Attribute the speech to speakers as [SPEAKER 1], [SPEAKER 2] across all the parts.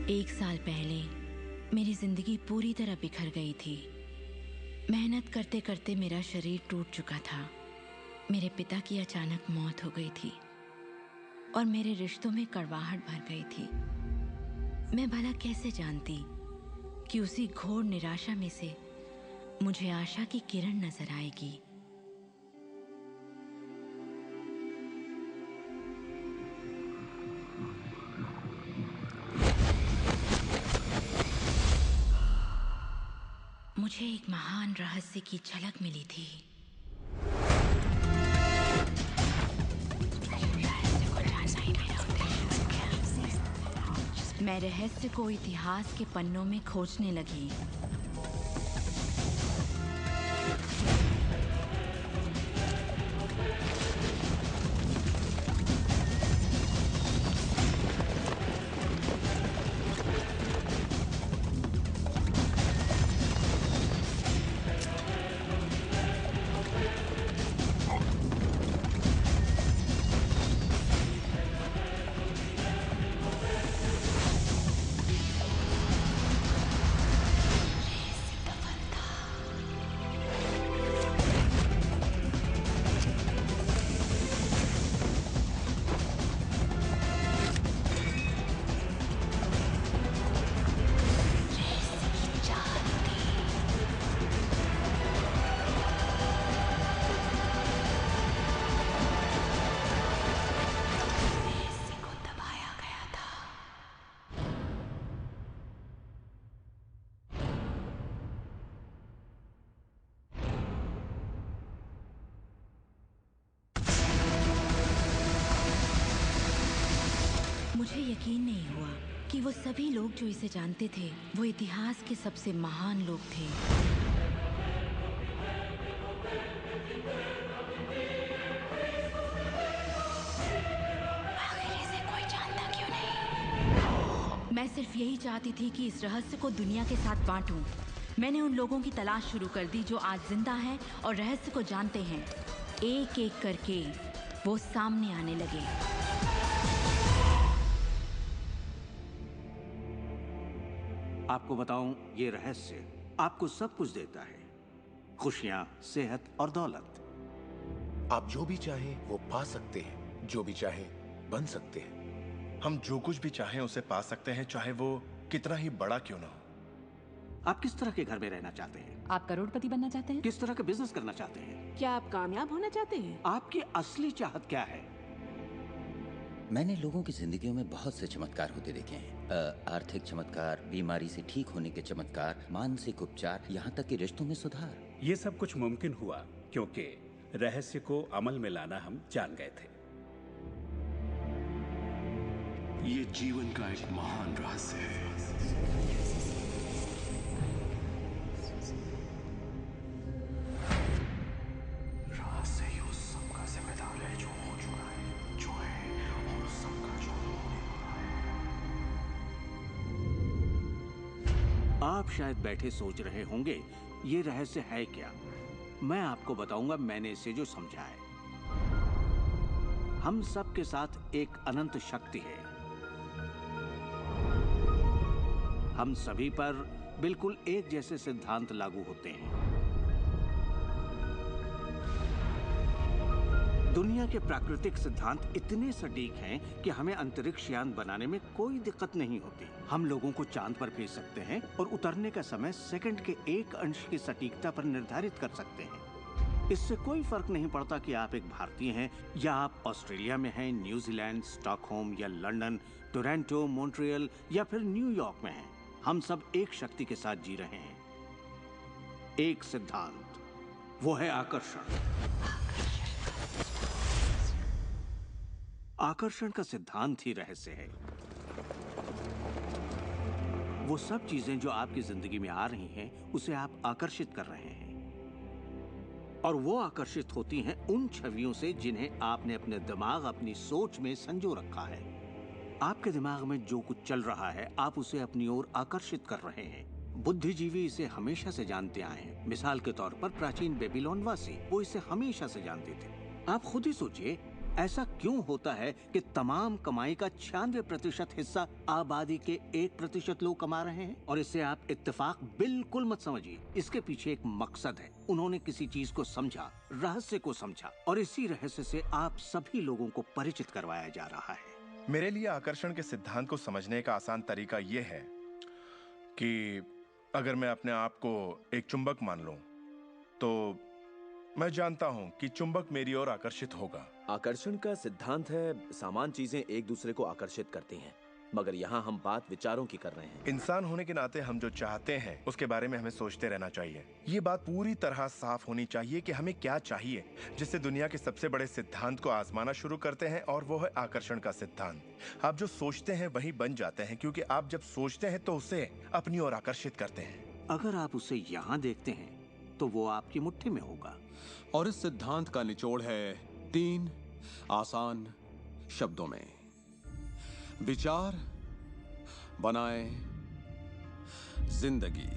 [SPEAKER 1] 1 साल पहले मेरी जिंदगी पूरी तरह बिखर गई थी। मेहनत करते करते मेरा शरीर टूट चुका था। मेरे पिता की अचानक मौत हो गई थी और मेरे रिश्तों में कड़वाहट भर गई थी। मैं भला कैसे जानती कि उसी घोर निराशा में से मुझे आशा की किरण नजर आएगी। मुझे एक महान रहस्य की झलक मिली थी। मैं रहस्य को इतिहास के पन्नों में खोजने लगी। मुझे यकीन नहीं हुआ कि वो सभी लोग जो इसे जानते थे वो इतिहास के सबसे महान लोग थे। आखिर इसे कोई जानता क्यों नहीं? मैं सिर्फ यही चाहती थी कि इस रहस्य को दुनिया के साथ बांटूं। मैंने उन लोगों की तलाश शुरू कर दी जो आज जिंदा हैं और रहस्य को जानते हैं। एक एक करके वो सामने आने लगे।
[SPEAKER 2] आपको बताऊं, ये रहस्य आपको सब कुछ देता है, खुशियां, सेहत और दौलत।
[SPEAKER 3] आप जो भी चाहें वो पा सकते हैं, जो भी चाहें बन सकते हैं।
[SPEAKER 4] हम जो कुछ भी चाहें उसे पा सकते हैं, चाहे वो कितना ही बड़ा क्यों ना हो।
[SPEAKER 2] आप किस तरह के घर में रहना चाहते हैं?
[SPEAKER 5] आप करोड़पति बनना चाहते हैं?
[SPEAKER 2] किस तरह का बिजनेस करना चाहते हैं?
[SPEAKER 6] क्या आप कामयाब होना चाहते हैं?
[SPEAKER 2] आपकी असली चाहत क्या है?
[SPEAKER 7] मैंने लोगों की जिंदगियों में बहुत से चमत्कार होते देखे हैं। आर्थिक चमत्कार, बीमारी से ठीक होने के चमत्कार, मानसिक उपचार, यहाँ तक कि रिश्तों में सुधार।
[SPEAKER 8] ये सब कुछ मुमकिन हुआ क्योंकि रहस्य को अमल में लाना हम जान गए थे।
[SPEAKER 9] ये जीवन का एक महान रहस्य है। रहस्य ही उस सब का जिम्मेदार है जो हो चुका है, जो है, और उस सब का जो होने वाला है।
[SPEAKER 2] आप शायद बैठे सोच रहे होंगे, ये रहस्य है क्या? मैं आपको बताऊंगा मैंने इसे जो समझा है। हम सब के साथ एक अनंत शक्ति है। हम सभी पर बिल्कुल एक जैसे सिद्धांत लागू होते हैं। दुनिया के प्राकृतिक सिद्धांत इतने सटीक हैं कि हमें अंतरिक्ष यान बनाने में कोई दिक्कत नहीं होती। हम लोगों को चांद पर भेज सकते हैं और उतरने का समय सेकंड के 1 अंश की सटीकता पर निर्धारित कर सकते हैं। इससे कोई फर्क नहीं पड़ता कि आप एक भारतीय हैं या आप ऑस्ट्रेलिया में हैं, न्यूजीलैंड, स्टॉकहोम या लंदन, टोरंटो, मॉन्ट्रियल या फिर न्यूयॉर्क में हैं। हम सब एक शक्ति के साथ जी रहे हैं, एक सिद्धांत, वो है आकर्षण। आकर्षण का सिद्धांत ही रहस्य है। वो सब चीजें जो आपकी जिंदगी में आ रही हैं, उसे आप आकर्षित कर रहे हैं, और वो आकर्षित होती हैं उन छवियों से जिन्हें आपने अपने दिमाग, अपनी सोच में संजो रखा है। आपके दिमाग में जो कुछ चल रहा है, आप उसे अपनी ओर आकर्षित कर रहे हैं। बुद्धिजीवी इसे हमेशा से जानते आए हैं। मिसाल के तौर पर प्राचीन बेबीलोन वासी, वो इसे हमेशा से जानते थे। आप खुद ही सोचिए, ऐसा क्यों होता है कि तमाम कमाई का 96% हिस्सा आबादी के 1% लोग कमा रहे हैं? और इससे आप इत्तेफाक बिल्कुल मत समझिए। इसके पीछे एक मकसद है। उन्होंने किसी चीज को समझा, रहस्य को समझा, और इसी रहस्य से आप सभी लोगों को परिचित करवाया जा रहा है।
[SPEAKER 4] मेरे लिए आकर्षण के सिद्धांत को समझने का आसान तरीका यह है कि अगर मैं अपने आप को एक चुंबक मान लूं, तो मैं जानता हूं कि चुंबक मेरी ओर आकर्षित होगा।
[SPEAKER 5] आकर्षण का सिद्धांत है समान चीजें एक दूसरे को आकर्षित करती हैं, मगर यहाँ हम बात विचारों की कर रहे हैं।
[SPEAKER 4] इंसान होने के नाते हम जो चाहते हैं उसके बारे में हमें सोचते रहना चाहिए। ये बात पूरी तरह साफ होनी चाहिए कि हमें क्या चाहिए, जिससे दुनिया के सबसे बड़े सिद्धांत को आजमाना शुरू करते हैं, और वो है आकर्षण का सिद्धांत। आप जो सोचते हैं वही बन जाते हैं, क्योंकि आप जब सोचते हैं तो उसे अपनी ओर आकर्षित करते हैं।
[SPEAKER 2] अगर आप उसे यहाँ देखते हैं तो वो आपकी मुट्ठी में होगा।
[SPEAKER 10] और इस सिद्धांत का निचोड़ है 3 आसान शब्दों में: विचार बनाए जिंदगी।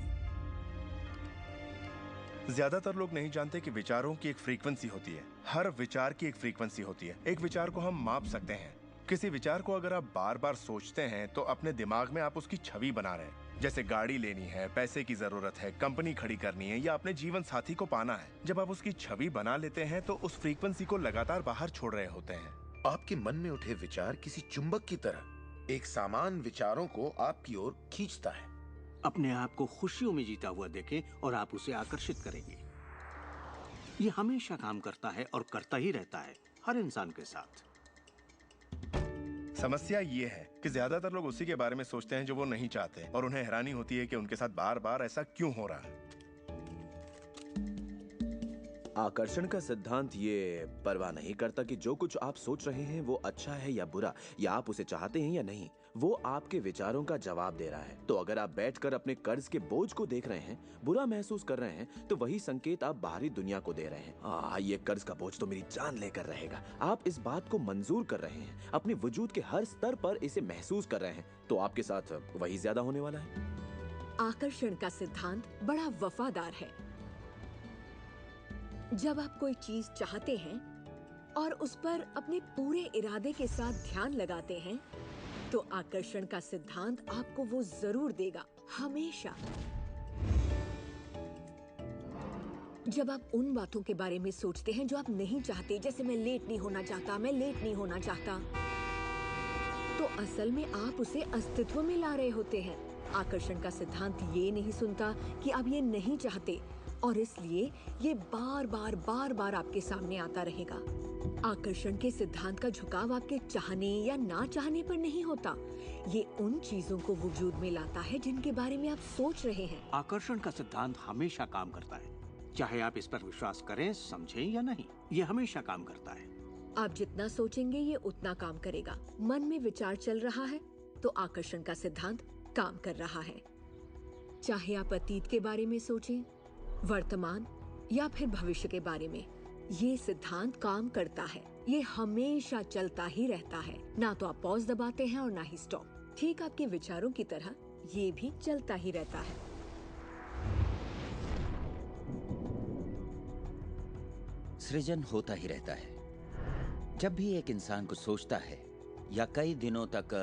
[SPEAKER 4] ज्यादातर लोग नहीं जानते कि विचारों की एक फ्रीक्वेंसी होती है। हर विचार की एक फ्रीक्वेंसी होती है। एक विचार को हम माप सकते हैं। किसी विचार को अगर आप बार बार सोचते हैं तो अपने दिमाग में आप उसकी छवि बना रहे हैं। जैसे गाड़ी लेनी है, पैसे की जरूरत है, कंपनी खड़ी करनी है, या अपने जीवन साथी को पाना है। जब आप उसकी छवि बना लेते हैं तो उस फ्रीक्वेंसी को लगातार बाहर छोड़ रहे होते हैं।
[SPEAKER 3] आपके मन में उठे विचार किसी चुंबक की तरह एक सामान विचारों को आपकी ओर खींचता है।
[SPEAKER 2] अपने आप को खुशियों में जीता हुआ देखें और आप उसे आकर्षित करेंगे। ये हमेशा काम करता है और करता ही रहता है, हर इंसान के साथ।
[SPEAKER 4] समस्या ये है कि ज्यादातर लोग उसी के बारे में सोचते हैं जो वो नहीं चाहते, और उन्हें हैरानी होती है कि उनके साथ बार बार ऐसा क्यों हो रहा है।
[SPEAKER 5] आकर्षण का सिद्धांत ये परवाह नहीं करता कि जो कुछ आप सोच रहे हैं वो अच्छा है या बुरा, या आप उसे चाहते हैं या नहीं। वो आपके विचारों का जवाब दे रहा है। तो अगर आप बैठकर अपने कर्ज के बोझ को देख रहे हैं, बुरा महसूस कर रहे हैं, तो वही संकेत आप बाहरी दुनिया को दे रहे हैं। ये कर्ज का बोझ तो मेरी जान लेकर रहेगा। आप इस बात को मंजूर कर रहे हैं, अपने वजूद के हर स्तर पर इसे महसूस कर रहे हैं, तो आपके साथ वही ज्यादा होने वाला है।
[SPEAKER 11] आकर्षण का सिद्धांत बड़ा वफादार है। जब आप कोई चीज चाहते हैं और उस पर अपने पूरे इरादे के साथ ध्यान लगाते हैं, तो आकर्षण का सिद्धांत आपको वो जरूर देगा, हमेशा। जब आप उन बातों के बारे में सोचते हैं जो आप नहीं चाहते, जैसे मैं लेट नहीं होना चाहता, मैं लेट नहीं होना चाहता, तो असल में आप उसे अस्तित्व में ला रहे होते हैं। आकर्षण का सिद्धांत ये नहीं सुनता कि आप ये नहीं चाहते, और इसलिए ये बार बार आपके सामने आता रहेगा। आकर्षण के सिद्धांत का झुकाव आपके चाहने या ना चाहने पर नहीं होता। ये उन चीजों को वजूद में लाता है जिनके बारे में आप सोच रहे हैं।
[SPEAKER 2] आकर्षण का सिद्धांत हमेशा काम करता है, चाहे आप इस पर विश्वास करें, समझें या नहीं। ये हमेशा काम करता है।
[SPEAKER 11] आप जितना सोचेंगे ये उतना काम करेगा। मन में विचार चल रहा है तो आकर्षण का सिद्धांत काम कर रहा है। चाहे आप अतीत के बारे में सोचें, वर्तमान या फिर भविष्य के बारे में, ये सिद्धांत काम करता है। ये हमेशा चलता ही रहता है। ना तो आप पॉज दबाते हैं और ना ही स्टॉप। ठीक आपके विचारों की तरह ये भी चलता ही रहता है।
[SPEAKER 7] सृजन होता ही रहता है। जब भी एक इंसान को सोचता है या कई दिनों तक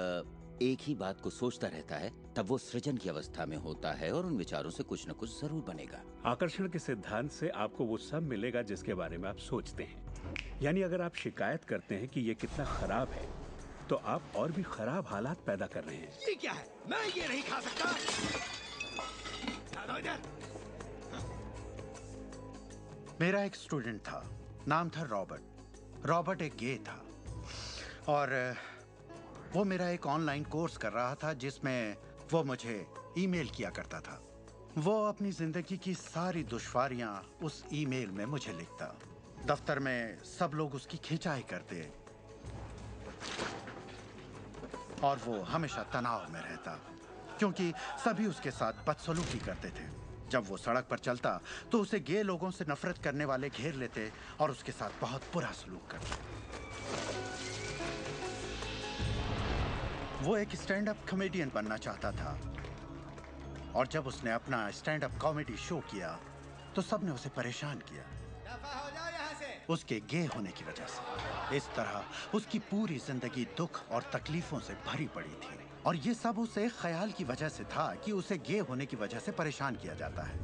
[SPEAKER 7] एक ही बात को सोचता रहता है, तब वो सृजन की अवस्था में होता है और उन विचारों से कुछ न कुछ जरूर बनेगा।
[SPEAKER 8] आकर्षण के सिद्धांत से आपको वो सब मिलेगा जिसके बारे में आप सोचते हैं। यानी अगर आप शिकायत करते हैं कि ये कितना खराब है, तो आप और भी खराब हालात पैदा कर रहे हैं।
[SPEAKER 9] ये क्या है? मैं ये नहीं खा सकता।
[SPEAKER 12] मेरा एक स्टूडेंट था, नाम था रॉबर्ट। रॉबर्ट एक गे था और वो मेरा एक ऑनलाइन कोर्स कर रहा था जिसमें वो मुझे ईमेल किया करता था। वो अपनी जिंदगी की सारी दुश्वारियां उस ईमेल में मुझे लिखता। दफ्तर में सब लोग उसकी खिंचाई करते और वो हमेशा तनाव में रहता क्योंकि सभी उसके साथ बदसलूकी करते थे। जब वो सड़क पर चलता तो उसे गे लोगों से नफरत करने वाले घेर लेते और उसके साथ बहुत बुरा सलूक करते। वो एक स्टैंड अप कॉमेडियन बनना चाहता था और जब उसने अपना स्टैंड अप कॉमेडी शो किया तो सबने उसे परेशान किया, उसके गे होने की वजह से। इस तरह उसकी पूरी जिंदगी दुख और तकलीफों से भरी पड़ी थी, और ये सब उसे ख्याल की वजह से था कि उसे गे होने की वजह से परेशान किया जाता है।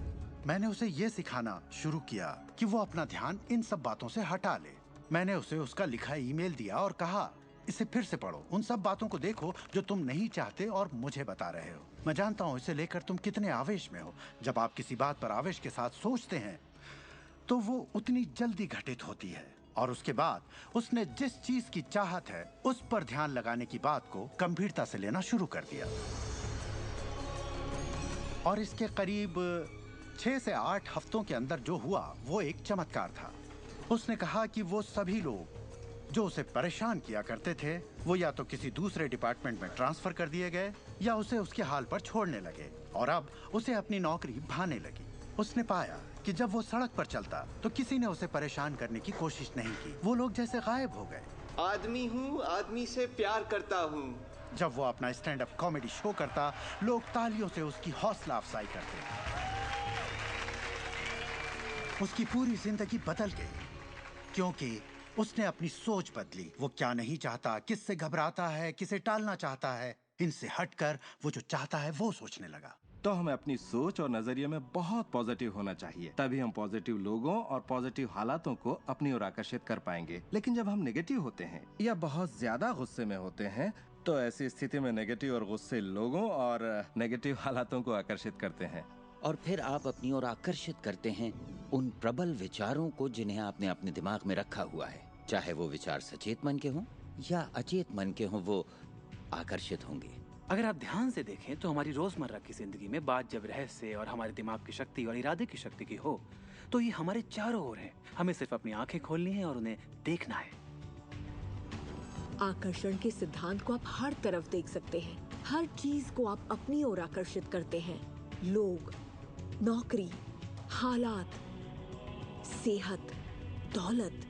[SPEAKER 12] मैंने उसे ये सिखाना शुरू किया कि वो अपना ध्यान इन सब बातों से हटा ले। मैंने उसे उसका लिखा ईमेल दिया और कहा, इसे फिर से पढ़ो, उन सब बातों को देखो जो तुम नहीं चाहते और मुझे बता रहे हो। मैं जानता हूँ इसे लेकर तुम कितने आवेश में हो। जब आप किसी बात पर आवेश के साथ सोचते हैं तो वो उतनी जल्दी घटित होती है। और उसके बाद उसने जिस चीज की चाहत है उस पर ध्यान लगाने की बात को गंभीरता से लेना शुरू कर दिया। और इसके करीब 6 से 8 हफ्तों के अंदर जो हुआ वो एक चमत्कार था। उसने कहा कि वो सभी लोग जो उसे परेशान किया करते थे वो या तो किसी दूसरे डिपार्टमेंट में ट्रांसफर कर दिए गए या उसे उसके हाल पर छोड़ने लगे, और अब उसे अपनी नौकरी भाने लगी। उसने पाया कि जब वो सड़क पर चलता तो किसी ने उसे परेशान करने की कोशिश नहीं की। वो लोग जैसे गायब हो गए।
[SPEAKER 13] आदमी हूँ, आदमी से प्यार करता हूँ।
[SPEAKER 12] जब वो अपना स्टैंड अप कॉमेडी शो करता, लोग तालियों से उसकी हौसला अफजाई करते। उसकी पूरी जिंदगी बदल गई क्योंकि उसने अपनी सोच बदली। वो क्या नहीं चाहता, किससे घबराता है, किसे टालना चाहता है, इनसे हटकर वो जो चाहता है वो सोचने लगा।
[SPEAKER 14] तो हमें अपनी सोच और नजरिए में बहुत पॉजिटिव होना चाहिए, तभी हम पॉजिटिव लोगों और पॉजिटिव हालातों को अपनी ओर आकर्षित कर पाएंगे। लेकिन जब हम नेगेटिव होते हैं या बहुत ज्यादा गुस्से में होते हैं तो ऐसी स्थिति में नेगेटिव और गुस्से लोगों और नेगेटिव हालातों को आकर्षित करते हैं,
[SPEAKER 7] और फिर आप अपनी ओर आकर्षित करते हैं उन प्रबल विचारों को जिन्हें आपने अपने दिमाग में रखा हुआ है। चाहे वो विचार सचेत मन के हों या अचेत मन के हों, वो आकर्षित होंगे।
[SPEAKER 15] अगर आप ध्यान से देखें तो हमारी रोजमर्रा की जिंदगी में बात जब रहस्य और हमारे दिमाग की शक्ति और इरादे की शक्ति की हो तो ये हमारे चारों ओर है। हमें सिर्फ अपनी आंखें खोलनी है और उन्हें देखना है।
[SPEAKER 11] आकर्षण के सिद्धांत को आप हर तरफ देख सकते हैं। हर चीज को आप अपनी ओर आकर्षित करते हैं। लोग, नौकरी, हालात, सेहत, दौलत,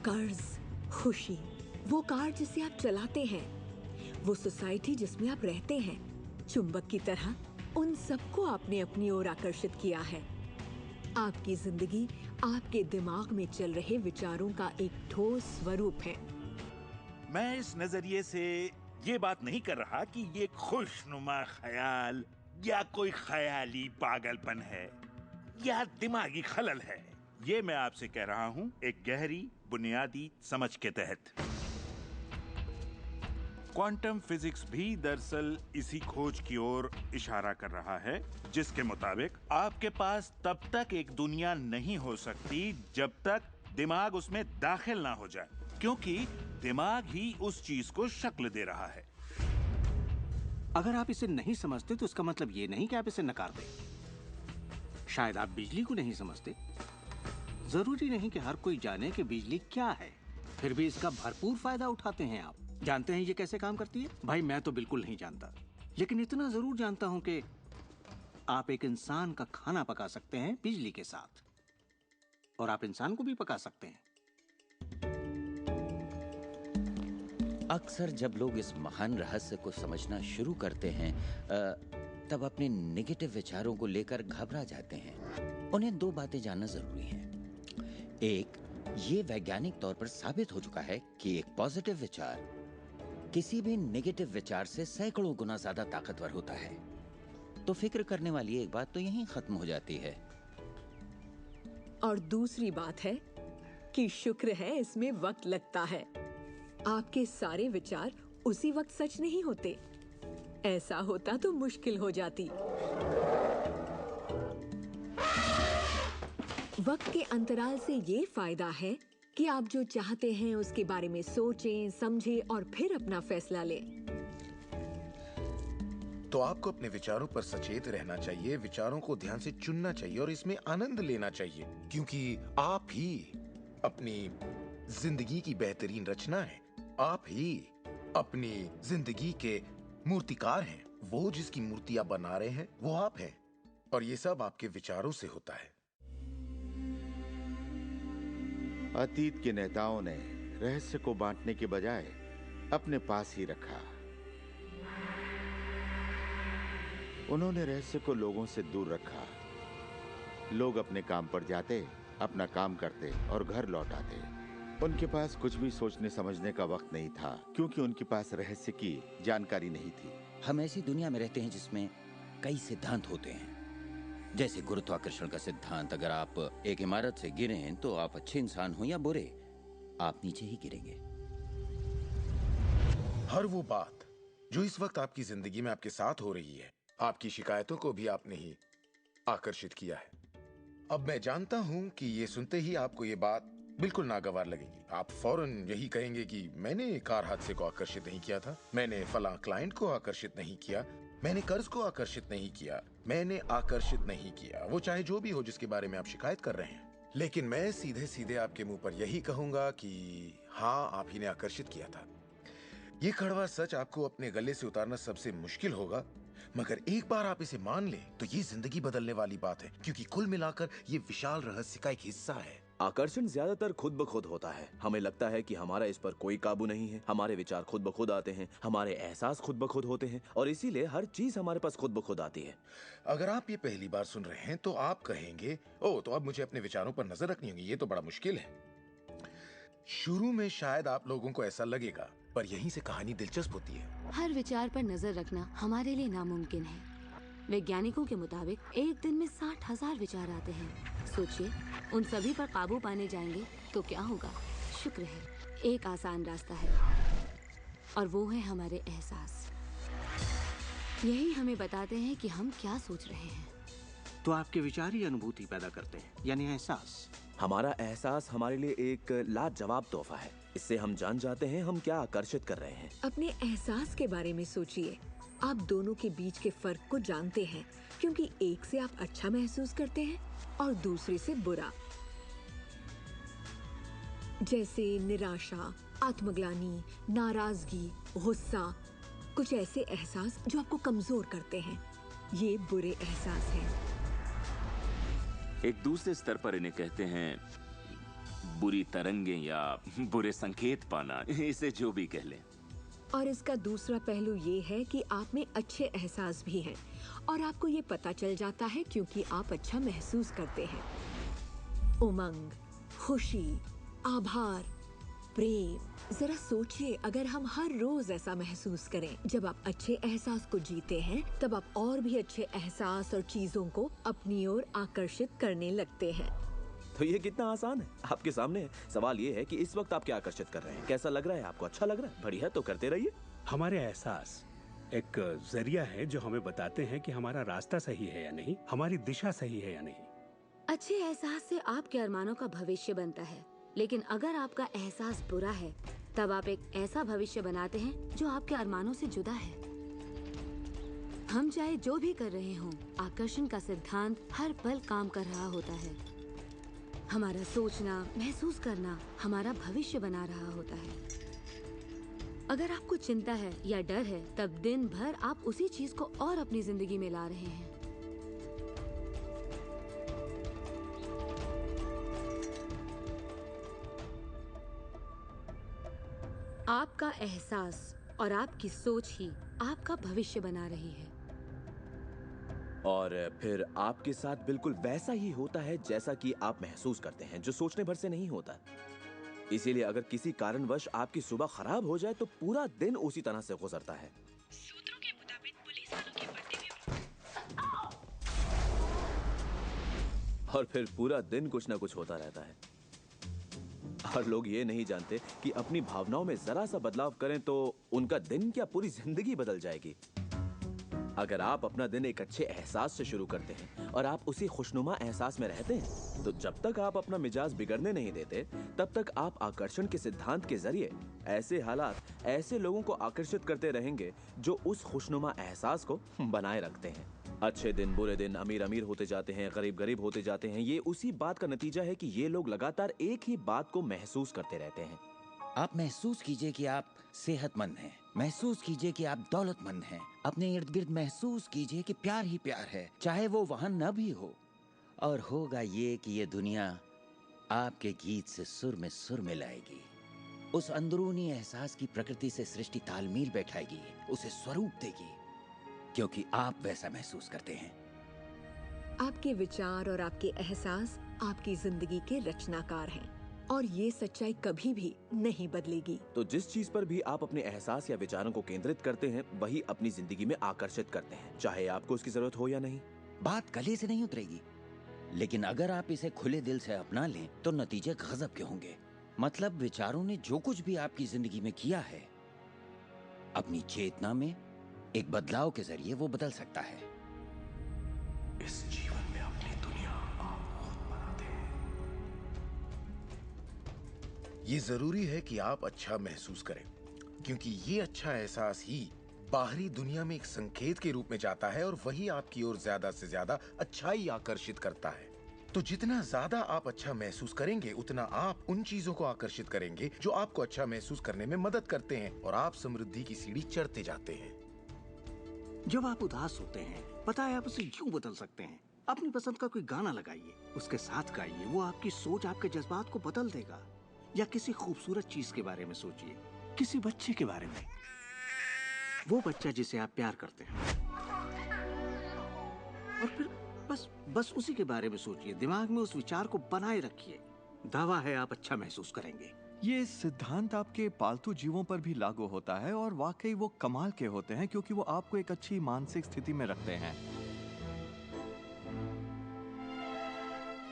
[SPEAKER 11] कर्ज, खुशी, वो कार जिसे आप चलाते हैं, वो सोसाइटी जिसमें आप रहते हैं, चुंबक की तरह उन सबको आपने अपनी ओर आकर्षित किया है। आपकी जिंदगी आपके दिमाग में चल रहे विचारों का एक ठोस स्वरूप है।
[SPEAKER 16] मैं इस नजरिए से ये बात नहीं कर रहा कि ये खुशनुमा ख्याल या कोई ख्याली पागलपन है या दिमागी खलल है। ये मैं आपसे कह रहा हूँ एक गहरी बुनियादी समझ के तहत। क्वांटम फिजिक्स भी दरअसल इसी खोज की ओर इशारा कर रहा है जिसके मुताबिक आपके पास तब तक एक दुनिया नहीं हो सकती जब तक दिमाग उसमें दाखिल ना हो जाए, क्योंकि दिमाग ही उस चीज को शक्ल दे रहा है।
[SPEAKER 2] अगर आप इसे नहीं समझते तो इसका मतलब ये नहीं कि आप इसे नकार दें। शायद आप बिजली को नहीं समझते। जरूरी नहीं कि हर कोई जाने कि बिजली क्या है, फिर भी इसका भरपूर फायदा उठाते हैं आप। जानते हैं ये कैसे काम करती है? भाई मैं तो बिल्कुल नहीं जानता, लेकिन इतना जरूर जानता हूं कि आप एक इंसान का खाना पका सकते हैं बिजली के साथ, और आप इंसान को भी पका सकते हैं।
[SPEAKER 7] अक्सर जब लोग इस महान रहस्य को समझना शुरू करते हैं तब अपने नेगेटिव विचारों को लेकर घबरा जाते हैं। उन्हें दो बातें जानना जरूरी हैं। एक, ये वैज्ञानिक तौर पर साबित हो चुका है कि एक पॉजिटिव विचार किसी भी नेगेटिव विचार से सैकड़ों गुना ज्यादा ताकतवर होता है। तो फिक्र करने वाली एक बात तो यहीं खत्म हो जाती है।
[SPEAKER 11] और दूसरी बात है कि शुक्र है इसमें वक्त लगता है। आपके सारे विचार उसी वक्त सच नहीं होते। ऐसा होता तो मुश्किल हो जाती। वक्त के अंतराल से ये फायदा है कि आप जो चाहते हैं उसके बारे में सोचें, समझें और फिर अपना फैसला लें।
[SPEAKER 3] तो आपको अपने विचारों पर सचेत रहना चाहिए, विचारों को ध्यान से चुनना चाहिए और इसमें आनंद लेना चाहिए, क्योंकि आप ही अपनी जिंदगी की बेहतरीन रचना है। आप ही अपनी जिंदगी के मूर्तिकार हैं। वो जिसकी मूर्तियां बना रहे हैं वो आप हैं, और ये सब आपके विचारों से होता है।
[SPEAKER 17] अतीत के नेताओं ने रहस्य को बांटने के बजाय अपने पास ही रखा। उन्होंने रहस्य को लोगों से दूर रखा। लोग अपने काम पर जाते, अपना काम करते और घर लौट आते। उनके पास कुछ भी सोचने समझने का वक्त नहीं था, क्योंकि उनके पास रहस्य की जानकारी नहीं थी।
[SPEAKER 7] हम ऐसी दुनिया में रहते हैं जिसमें कई सिद्धांत होते हैं, जैसे गुरुत्वाकर्षण का सिद्धांत। अगर आप एक इमारत से गिरें तो आप अच्छे इंसान हो या बुरे, आप नीचे ही गिरेंगे।
[SPEAKER 3] हर वो बात जो इस वक्त आपकी जिंदगी में आपके साथ हो रही है, आपकी शिकायतों को भी आपने ही आकर्षित किया है। अब मैं जानता हूं कि ये सुनते ही आपको ये बात बिल्कुल नागवार लगेगी। आप फौरन यही कहेंगे कि मैंने कार हादसे को आकर्षित नहीं किया था, मैंने फलां क्लाइंट को आकर्षित नहीं किया, मैंने कर्ज को आकर्षित नहीं किया, मैंने आकर्षित नहीं किया, वो चाहे जो भी हो जिसके बारे में आप शिकायत कर रहे हैं। लेकिन मैं सीधे सीधे आपके मुंह पर यही कहूंगा कि हाँ, आप ही ने आकर्षित किया था। ये कड़वा सच आपको अपने गले से उतारना सबसे मुश्किल होगा, मगर एक बार आप इसे मान लें तो ये जिंदगी बदलने वाली बात है, क्योंकि कुल मिलाकर ये विशाल रहस्य का एक हिस्सा है।
[SPEAKER 5] आकर्षण ज्यादातर खुद ब खुद होता है। हमें लगता है कि हमारा इस पर कोई काबू नहीं है। हमारे विचार खुद ब खुद आते हैं, हमारे एहसास खुद ब खुद होते हैं, और इसीलिए हर चीज हमारे पास खुद ब खुद आती है।
[SPEAKER 3] अगर आप ये पहली बार सुन रहे हैं तो आप कहेंगे, ओह, तो अब मुझे अपने विचारों पर नजर रखनी होगी, ये तो बड़ा मुश्किल है। शुरू में शायद आप लोगों को ऐसा लगेगा, पर यहीं से कहानी दिलचस्प होती है।
[SPEAKER 6] हर विचार पर नजर रखना हमारे लिए नामुमकिन है। वैज्ञानिकों के मुताबिक एक दिन में 60,000 विचार आते हैं। सोचिए, उन सभी पर काबू पाने जाएंगे तो क्या होगा? शुक्र है एक आसान रास्ता है, और वो है हमारे एहसास। यही हमें बताते हैं कि हम क्या सोच रहे हैं।
[SPEAKER 2] तो आपके विचार ही अनुभूति पैदा करते हैं, यानी एहसास।
[SPEAKER 5] हमारा एहसास हमारे लिए एक लाजवाब तोहफा है। इससे हम जान जाते हैं हम क्या आकर्षित कर रहे हैं।
[SPEAKER 11] अपने एहसास के बारे में सोचिए। आप दोनों के बीच के फर्क को जानते हैं, क्योंकि एक से आप अच्छा महसूस करते हैं और दूसरे से बुरा। जैसे निराशा, आत्मग्लानि, नाराजगी, गुस्सा, कुछ ऐसे एहसास जो आपको कमजोर करते हैं, ये बुरे एहसास हैं।
[SPEAKER 18] एक दूसरे स्तर पर इन्हें कहते हैं बुरी तरंगें या बुरे संकेत पाना, इसे जो भी कह लें।
[SPEAKER 11] और इसका दूसरा पहलू ये है कि आप में अच्छे एहसास भी हैं, और आपको ये पता चल जाता है क्योंकि आप अच्छा महसूस करते हैं। उमंग, खुशी, आभार, प्रेम। जरा सोचिए, अगर हम हर रोज ऐसा महसूस करें। जब आप अच्छे एहसास को जीते हैं, तब आप और भी अच्छे एहसास और चीजों को अपनी ओर आकर्षित करने लगते हैं।
[SPEAKER 5] तो ये कितना आसान है, आपके सामने है। सवाल ये है कि इस वक्त आप क्या आकर्षित कर रहे हैं। कैसा लग रहा है आपको? अच्छा लग रहा है? बढ़िया, तो करते रहिए।
[SPEAKER 8] हमारे एहसास एक जरिया है जो हमें बताते हैं कि हमारा रास्ता सही है या नहीं, हमारी दिशा सही है या नहीं।
[SPEAKER 6] अच्छे एहसास से आपके अरमानों का भविष्य बनता है, लेकिन अगर आपका एहसास बुरा है, तब आप एक ऐसा भविष्य बनाते हैं जो आपके अरमानों से जुदा है। हम चाहे जो भी कर रहे हों, आकर्षण का सिद्धांत हर पल काम कर रहा होता है। हमारा सोचना, महसूस करना हमारा भविष्य बना रहा होता है। अगर आपको चिंता है या डर है, तब दिन भर आप उसी चीज को और अपनी जिंदगी में ला रहे हैं। आपका एहसास और आपकी सोच ही आपका भविष्य बना रही है।
[SPEAKER 5] और फिर आपके साथ बिल्कुल वैसा ही होता है जैसा कि आप महसूस करते हैं, जो सोचने भर से नहीं होता। इसीलिए अगर किसी कारणवश आपकी सुबह खराब हो जाए तो पूरा दिन उसी तरह से गुजरता है।
[SPEAKER 1] सूत्रों के मुताबिक पुलिस वालों के बर्थडे में
[SPEAKER 5] और फिर पूरा दिन कुछ ना कुछ होता रहता है। और लोग ये नहीं जानते कि अपनी भावनाओं में जरा सा बदलाव करें तो उनका दिन क्या पूरी जिंदगी बदल जाएगी। अगर आप अपना दिन एक अच्छे एहसास से शुरू करते हैं और आप उसी खुशनुमा एहसास में रहते हैं, तो जब तक आप अपना मिजाज बिगड़ने नहीं देते, तब तक आप आकर्षण के सिद्धांत के जरिए ऐसे हालात, ऐसे लोगों को आकर्षित करते रहेंगे जो उस खुशनुमा एहसास को बनाए रखते हैं। अच्छे दिन, बुरे दिन, अमीर अमीर होते जाते हैं, गरीब गरीब होते जाते हैं। ये उसी बात का नतीजा है कि ये लोग लगातार एक ही बात को महसूस करते रहते हैं।
[SPEAKER 7] आप महसूस कीजिए कि आप सेहतमंद हैं, महसूस कीजिए कि आप दौलतमंद हैं, अपने इर्द गिर्द महसूस कीजिए कि प्यार ही प्यार है, चाहे वो वहां न भी हो। और होगा ये कि ये दुनिया आपके गीत से सुर में सुर मिलाएगी। उस अंदरूनी एहसास की प्रकृति से सृष्टि तालमेल बैठाएगी, उसे स्वरूप देगी, क्योंकि आप वैसा महसूस करते हैं।
[SPEAKER 11] आपके विचार और आपके एहसास आपकी जिंदगी के रचनाकार हैं। और ये सच्चाई कभी भी नहीं बदलेगी।
[SPEAKER 5] तो जिस चीज पर भी आप अपने एहसास या विचारों को केंद्रित करते हैं, वही अपनी जिंदगी में आकर्षित करते हैं, चाहे आपको उसकी जरूरत हो या नहीं।
[SPEAKER 7] बात गले से नहीं उतरेगी, लेकिन अगर आप इसे खुले दिल से अपना लें तो नतीजे गजब के होंगे। मतलब विचारों ने जो कुछ भी आपकी जिंदगी में किया है, अपनी चेतना में एक बदलाव के जरिए वो बदल सकता है।
[SPEAKER 9] इस जीवन में अपनी दुनिया आप खुद बनाते हैं।
[SPEAKER 3] ये जरूरी है कि आप अच्छा महसूस करें, क्योंकि ये अच्छा एहसास ही बाहरी दुनिया में एक संकेत के रूप में जाता है और वही आपकी ओर ज्यादा से ज्यादा अच्छाई आकर्षित करता है। तो जितना ज्यादा आप अच्छा महसूस करेंगे, उतना आप उन चीजों को आकर्षित करेंगे जो आपको अच्छा महसूस करने में मदद करते हैं, और आप समृद्धि की सीढ़ी चढ़ते जाते हैं।
[SPEAKER 2] जब आप उदास होते हैं, पता है आप उसे यूं बदल सकते हैं। अपनी पसंद का कोई गाना लगाइए, उसके साथ गाइए, वो आपकी सोच, आपके जज्बात को बदल देगा। या किसी खूबसूरत चीज के बारे में सोचिए, किसी बच्चे के बारे में, वो बच्चा जिसे आप प्यार करते हैं, और फिर बस उसी के बारे में सोचिए। दिमाग में उस विचार को बनाए रखिए। दावा है आप अच्छा महसूस करेंगे।
[SPEAKER 19] ये सिद्धांत आपके पालतू जीवों पर भी लागू होता है, और वाकई वो कमाल के होते हैं, क्योंकि वो आपको एक अच्छी मानसिक स्थिति में रखते हैं।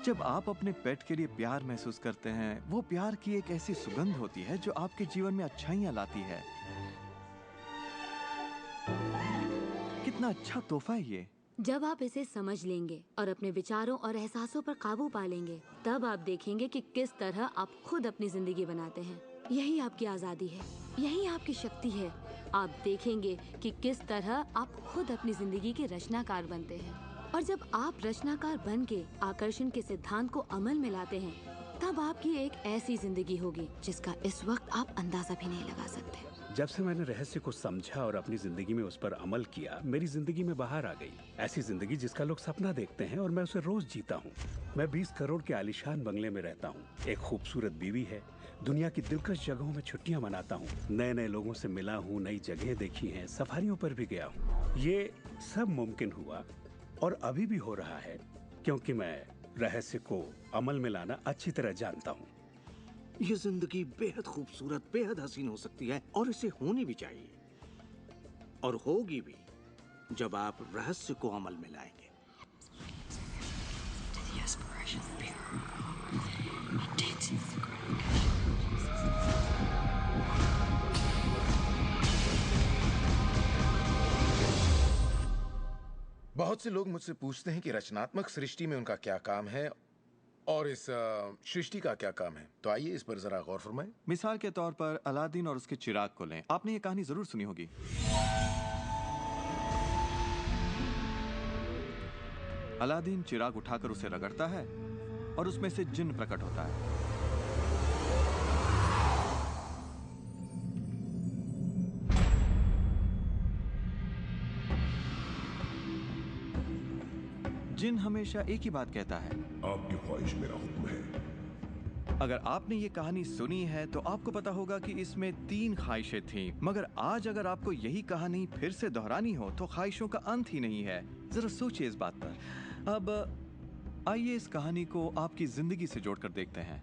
[SPEAKER 19] जब आप अपने पेट के लिए प्यार महसूस करते हैं, वो प्यार की एक ऐसी सुगंध होती है जो आपके जीवन में अच्छाइयाँ लाती है। कितना अच्छा तोहफा है ये।
[SPEAKER 6] जब आप इसे समझ लेंगे और अपने विचारों और एहसासों पर काबू पा लेंगे, तब आप देखेंगे कि किस तरह आप खुद अपनी जिंदगी बनाते हैं। यही आपकी आजादी है, यही आपकी शक्ति है। आप देखेंगे कि किस तरह आप खुद अपनी जिंदगी के रचनाकार बनते हैं। और जब आप रचनाकार बन के आकर्षण के सिद्धांत को अमल में लाते हैं, तब आपकी एक ऐसी जिंदगी होगी जिसका इस वक्त आप अंदाजा भी नहीं लगा सकते।
[SPEAKER 8] जब से मैंने रहस्य को समझा और अपनी जिंदगी में उस पर अमल किया, मेरी जिंदगी में बाहर आ गई ऐसी जिंदगी जिसका लोग सपना देखते हैं, और मैं उसे रोज जीता हूँ। मैं 20 करोड़ के आलीशान बंगले में रहता हूँ, एक खूबसूरत बीवी है, दुनिया की दिलकश जगहों में छुट्टियां मनाता हूँ, नए नए लोगों से मिला हूँ, नई जगह देखी हैं, सफारियों पर भी गया हूँ। ये सब मुमकिन हुआ और अभी भी हो रहा है क्योंकि मैं रहस्य को अमल में लाना अच्छी तरह जानता हूँ।
[SPEAKER 2] ये जिंदगी बेहद खूबसूरत, बेहद हसीन हो सकती है, और इसे होनी भी चाहिए, और होगी भी जब आप रहस्य को अमल में लाएंगे।
[SPEAKER 3] बहुत से लोग मुझसे पूछते हैं कि रचनात्मक सृष्टि में उनका क्या काम है और इस सृष्टि का क्या काम है। तो आइए इस पर जरा गौर फरमाएं।
[SPEAKER 19] मिसाल के तौर पर अलादीन और उसके चिराग को लें। आपने ये कहानी जरूर सुनी होगी। अलादीन चिराग उठाकर उसे रगड़ता है और उसमें से जिन्न प्रकट होता है। जिन हमेशा एक ही बात कहता है,
[SPEAKER 9] आपकी ख्वाहिश मेरा हुक्म है।
[SPEAKER 19] अगर आपने ये कहानी सुनी है तो आपको पता होगा कि इसमें 3 ख्वाहिशें थीं, मगर आज अगर आपको यही कहानी फिर से दोहरानी हो तो ख्वाहिशों का अंत ही नहीं है। जरा सोचिए इस बात पर। अब आइए इस कहानी को आपकी जिंदगी से जोड़कर देखते हैं।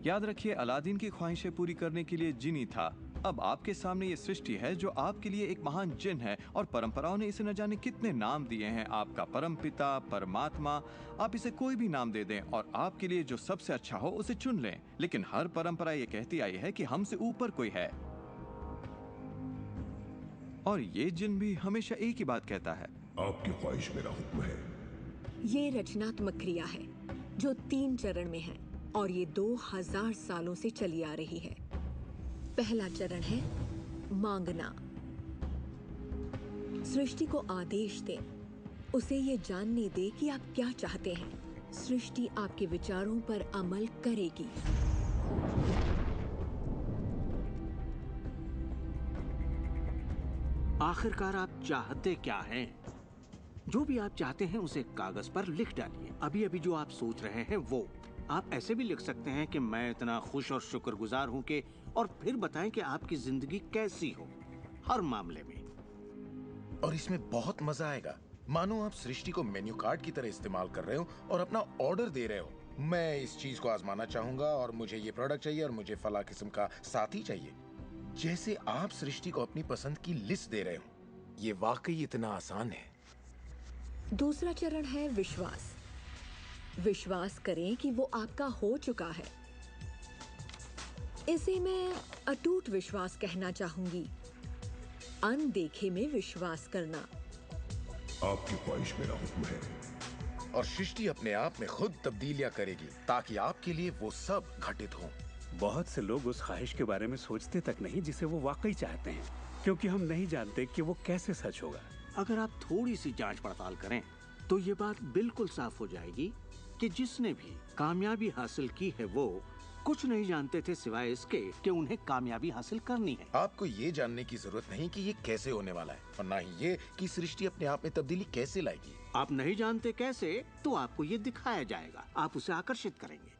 [SPEAKER 19] याद रखिए, अलादीन की ख्वाहिशें पूरी करने के लिए जिनी था। अब आपके सामने ये सृष्टि है जो आपके लिए एक महान जिन है, और परंपराओं ने इसे न जाने कितने नाम दिए हैं। आपका परमपिता, परमात्मा, आप इसे कोई भी नाम दे दें और आपके लिए जो सबसे अच्छा हो उसे चुन लें। लेकिन हर परंपरा ये कहती आई है कि हमसे ऊपर कोई है, और ये जिन भी हमेशा एक ही बात कहता है,
[SPEAKER 9] आपकी ख्वाहिश मेरा हुक्म है।
[SPEAKER 11] ये रचनात्मक क्रिया है जो 3 चरण में है, और ये 2000 सालों से चली आ रही है। पहला चरण है मांगना। सृष्टि को आदेश दें, उसे ये जानने दे कि आप क्या चाहते हैं। सृष्टि आपके विचारों पर अमल करेगी।
[SPEAKER 2] आखिरकार आप चाहते क्या हैं? जो भी आप चाहते हैं उसे कागज पर लिख डालिए। अभी अभी जो आप सोच रहे हैं वो आप ऐसे भी लिख सकते हैं कि मैं इतना खुश और शुक्रगुजार हूं कि, और फिर बताएं कि आपकी जिंदगी कैसी हो हर मामले में।
[SPEAKER 3] और इसमें बहुत मजा आएगा। मानो आप सृष्टि को मेन्यू कार्ड की तरह इस्तेमाल कर रहे हो और अपना ऑर्डर दे रहे हो। मैं इस चीज को आजमाना चाहूंगा और मुझे ये प्रोडक्ट चाहिए और मुझे फला किस्म का साथी चाहिए। जैसे आप सृष्टि को अपनी पसंद की लिस्ट दे रहे हो, ये वाकई इतना आसान है।
[SPEAKER 11] दूसरा चरण है विश्वास। विश्वास करें कि वो आपका हो चुका है। इसे मैं अटूट विश्वास कहना चाहूंगी। अनदेखे में विश्वास करना।
[SPEAKER 9] आपकी ख्वाहिश मेरा हुक्म है।
[SPEAKER 3] और सृष्टि अपने आप में खुद तब्दीलियां करेगी ताकि आपके लिए वो सब घटित हो।
[SPEAKER 8] बहुत से लोग उस ख्वाहिश के बारे में सोचते तक नहीं जिसे वो वाकई चाहते हैं, क्योंकि हम नहीं जानते कि वो कैसे सच होगा।
[SPEAKER 2] अगर आप थोड़ी सी जांच पड़ताल करें तो ये बात बिल्कुल साफ हो जाएगी कि जिसने भी कामयाबी हासिल की है वो कुछ नहीं जानते थे सिवाय इसके कि उन्हें कामयाबी हासिल करनी है।
[SPEAKER 3] आपको ये जानने की जरूरत नहीं कि ये कैसे होने वाला है और ना ही ये कि सृष्टि अपने आप में तब्दीली कैसे लाएगी।
[SPEAKER 2] आप नहीं जानते कैसे, तो आपको ये दिखाया जाएगा। आप उसे आकर्षित करेंगे।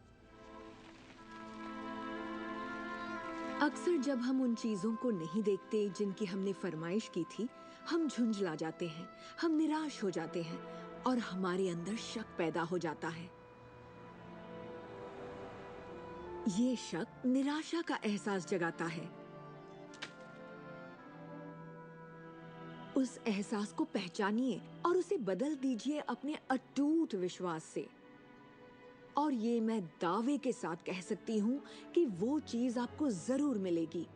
[SPEAKER 11] अक्सर जब हम उन चीजों को नहीं देखते जिनकी हमने फरमाइश की थी, हम झुंझला जाते हैं, हम निराश हो जाते हैं और हमारे अंदर शक पैदा हो जाता है। ये शक निराशा का एहसास जगाता है। उस एहसास को पहचानिए और उसे बदल दीजिए अपने अटूट विश्वास से। और ये मैं दावे के साथ कह सकती हूँ कि वो चीज आपको जरूर मिलेगी।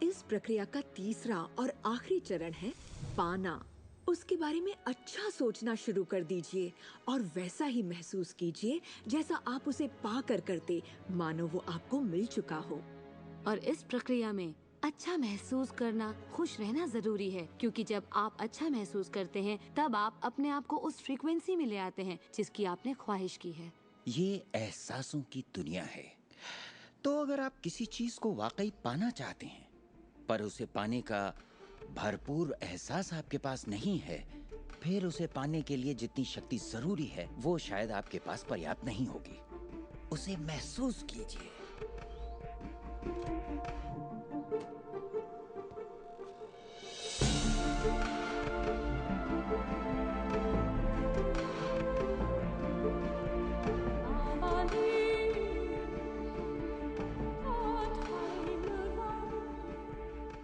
[SPEAKER 11] इस प्रक्रिया का तीसरा और आखिरी चरण है पाना। उसके बारे में अच्छा सोचना शुरू कर दीजिए और वैसा ही महसूस कीजिए जैसा आप उसे पाकर करते, मानो वो आपको मिल चुका हो।
[SPEAKER 6] और इस प्रक्रिया में अच्छा महसूस करना, खुश रहना जरूरी है, क्योंकि जब आप अच्छा महसूस करते हैं तब आप अपने आप को उस फ्रीक्वेंसी में ले आते हैं जिसकी आपने ख्वाहिश की है।
[SPEAKER 7] ये एहसासों की दुनिया है। तो अगर आप किसी चीज को वाकई पाना चाहते हैं पर उसे पाने का भरपूर एहसास आपके पास नहीं है, फिर उसे पाने के लिए जितनी शक्ति जरूरी है वो शायद आपके पास पर्याप्त नहीं होगी। उसे महसूस कीजिए।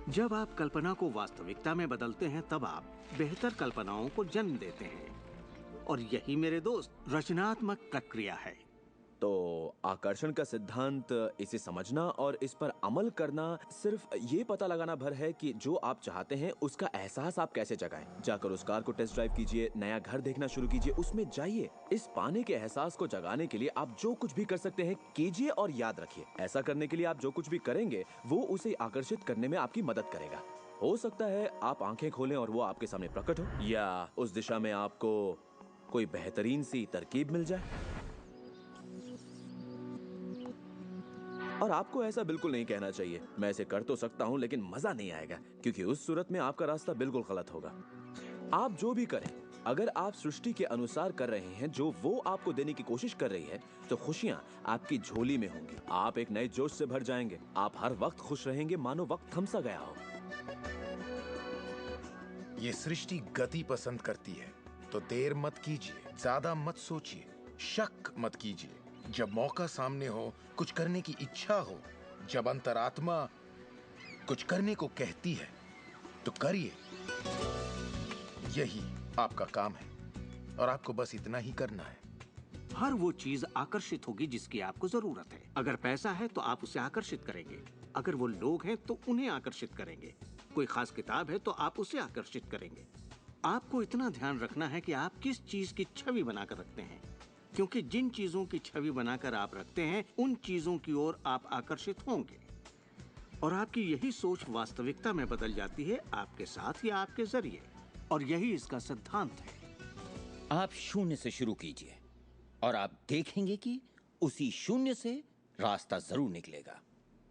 [SPEAKER 2] जब आप कल्पना को वास्तविकता में बदलते हैं तब आप बेहतर कल्पनाओं को जन्म देते हैं। और यही मेरे दोस्त रचनात्मक प्रक्रिया है।
[SPEAKER 5] तो आकर्षण का सिद्धांत, इसे समझना और इस पर अमल करना सिर्फ ये पता लगाना भर है कि जो आप चाहते हैं उसका एहसास आप कैसे जगाएं। जाकर उस कार को टेस्ट ड्राइव कीजिए, नया घर देखना शुरू कीजिए, उसमें जाइए। इस पाने के एहसास को जगाने के लिए आप जो कुछ भी कर सकते हैं कीजिए और याद रखिए, ऐसा करने के लिए आप जो कुछ भी करेंगे वो उसे आकर्षित करने में आपकी मदद करेगा। हो सकता है आप आंखें खोलें और वो आपके सामने प्रकट हो, या उस दिशा में आपको कोई बेहतरीन सी तरकीब मिल जाए। और आपको ऐसा बिल्कुल नहीं कहना चाहिए, मैं इसे कर तो सकता हूं लेकिन मजा नहीं आएगा, क्योंकि उस सूरत में आपका रास्ता बिल्कुल गलत होगा। आप जो भी करें, अगर आप सृष्टि के अनुसार कर रहे हैं जो वो आपको देने की कोशिश कर रही है, तो खुशियां आपकी झोली में होंगी। आप एक नए जोश से भर जाएंगे। आप हर वक्त खुश रहेंगे मानो वक्त थम सा गया हो।
[SPEAKER 3] ये सृष्टि गति पसंद करती है, तो देर मत कीजिए, ज्यादा मत सोचिए, शक मत कीजिए। जब मौका सामने हो, कुछ करने की इच्छा हो, जब अंतरात्मा कुछ करने को कहती है, तो करिए। यही आपका काम है और आपको बस इतना ही करना है।
[SPEAKER 2] हर वो चीज आकर्षित होगी जिसकी आपको जरूरत है। अगर पैसा है तो आप उसे आकर्षित करेंगे, अगर वो लोग हैं तो उन्हें आकर्षित करेंगे, कोई खास किताब है तो आप उसे आकर्षित करेंगे। आपको इतना ध्यान रखना है कि आप किस चीज की छवि बनाकर रखते हैं, क्योंकि जिन चीजों की छवि बनाकर आप रखते हैं उन चीजों की ओर आप आकर्षित होंगे। और आपकी यही सोच वास्तविकता में बदल जाती है, आपके साथ या आपके जरिए। और यही इसका सिद्धांत है।
[SPEAKER 7] आप शून्य से शुरू कीजिए और आप देखेंगे कि उसी शून्य से रास्ता जरूर निकलेगा।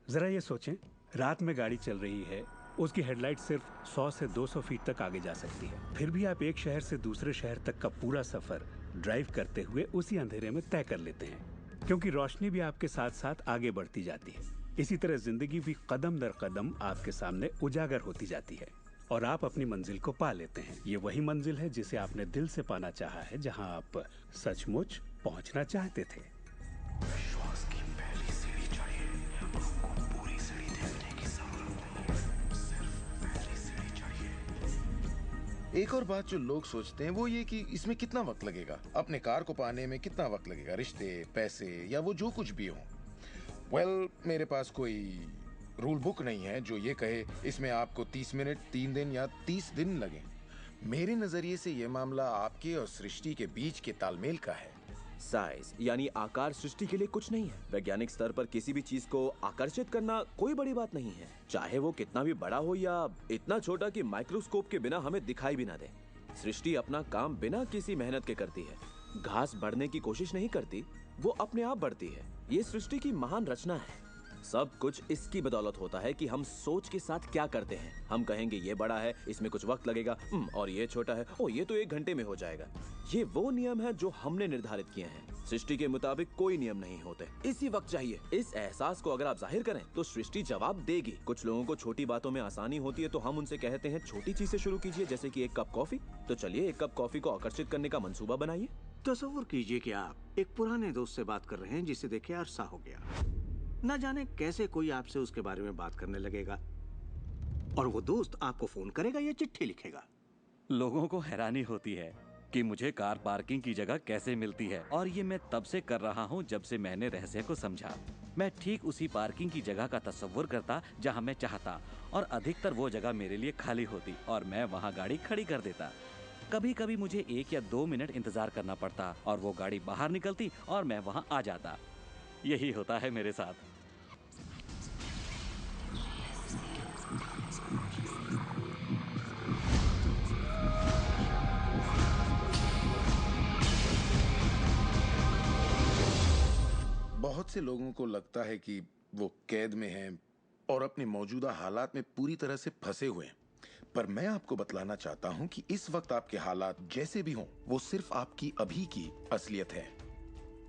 [SPEAKER 8] जरा ये सोचें, रात में गाड़ी चल रही है, उसकी हेडलाइट सिर्फ 100 से 200 फीट तक आगे जा सकती है, फिर भी आप एक शहर से दूसरे शहर तक का पूरा सफर ड्राइव करते हुए उसी अंधेरे में तय कर लेते हैं, क्योंकि रोशनी भी आपके साथ साथ आगे बढ़ती जाती है। इसी तरह जिंदगी भी कदम दर कदम आपके सामने उजागर होती जाती है और आप अपनी मंजिल को पा लेते हैं। ये वही मंजिल है जिसे आपने दिल से पाना चाहा है, जहां आप सचमुच पहुंचना चाहते थे।
[SPEAKER 3] एक और बात जो लोग सोचते हैं वो ये कि इसमें कितना वक्त लगेगा, अपने कार को पाने में कितना वक्त लगेगा, रिश्ते, पैसे या वो जो कुछ भी हो। वेल, मेरे पास कोई रूल बुक नहीं है जो ये कहे इसमें आपको 30 मिनट, 3 दिन या 30 दिन लगे। मेरे नजरिए से ये मामला आपके और सृष्टि के बीच के तालमेल का है।
[SPEAKER 5] साइज यानी आकार सृष्टि के लिए कुछ नहीं है। वैज्ञानिक स्तर पर किसी भी चीज को आकर्षित करना कोई बड़ी बात नहीं है, चाहे वो कितना भी बड़ा हो या इतना छोटा कि माइक्रोस्कोप के बिना हमें दिखाई भी ना दे। सृष्टि अपना काम बिना किसी मेहनत के करती है। घास बढ़ने की कोशिश नहीं करती, वो अपने आप बढ़ती है। ये सृष्टि की महान रचना है। सब कुछ इसकी बदौलत होता है कि हम सोच के साथ क्या करते हैं। हम कहेंगे ये बड़ा है, इसमें कुछ वक्त लगेगा, और ये छोटा है, ओ ये तो 1 घंटे में हो जाएगा। ये वो नियम है जो हमने निर्धारित किए हैं। सृष्टि के मुताबिक कोई नियम नहीं होते, इसी वक्त चाहिए। इस एहसास को अगर आप जाहिर करें तो सृष्टि जवाब देगी। कुछ लोगों को छोटी बातों में आसानी होती है तो हम उनसे कहते हैं छोटी चीज से शुरू कीजिए, जैसे कि 1 कप कॉफी। तो चलिए 1 कप कॉफी को आकर्षित करने का मंसूबा बनाइए।
[SPEAKER 2] तसव्वुर कीजिए कि आप एक पुराने दोस्त से बात कर रहे हैं जिसे देखे अरसा हो गया। न जाने कैसे कोई आपसे उसके बारे में बात करने लगेगा और वो दोस्त आपको फोन करेगा या चिट्ठी लिखेगा।
[SPEAKER 20] लोगों को हैरानी होती है कि मुझे कार पार्किंग की जगह कैसे मिलती है, और ये मैं तब से कर रहा हूँ जब से मैंने रहस्य को समझा। मैं ठीक उसी पार्किंग की जगह का तस्वुर करता जहाँ मैं चाहता, और अधिकतर वो जगह मेरे लिए खाली होती और मैं वहाँ गाड़ी खड़ी कर देता। कभी कभी मुझे 1 या 2 मिनट इंतजार करना पड़ता और वो गाड़ी बाहर निकलती और मैं वहाँ आ जाता। यही होता है मेरे साथ।
[SPEAKER 3] बहुत से लोगों को लगता है कि वो कैद में हैं और अपने मौजूदा हालात में पूरी तरह से फंसे हुए हैं, पर मैं आपको बतलाना चाहता हूं कि इस वक्त आपके हालात जैसे भी हों, वो सिर्फ आपकी अभी की असलियत है।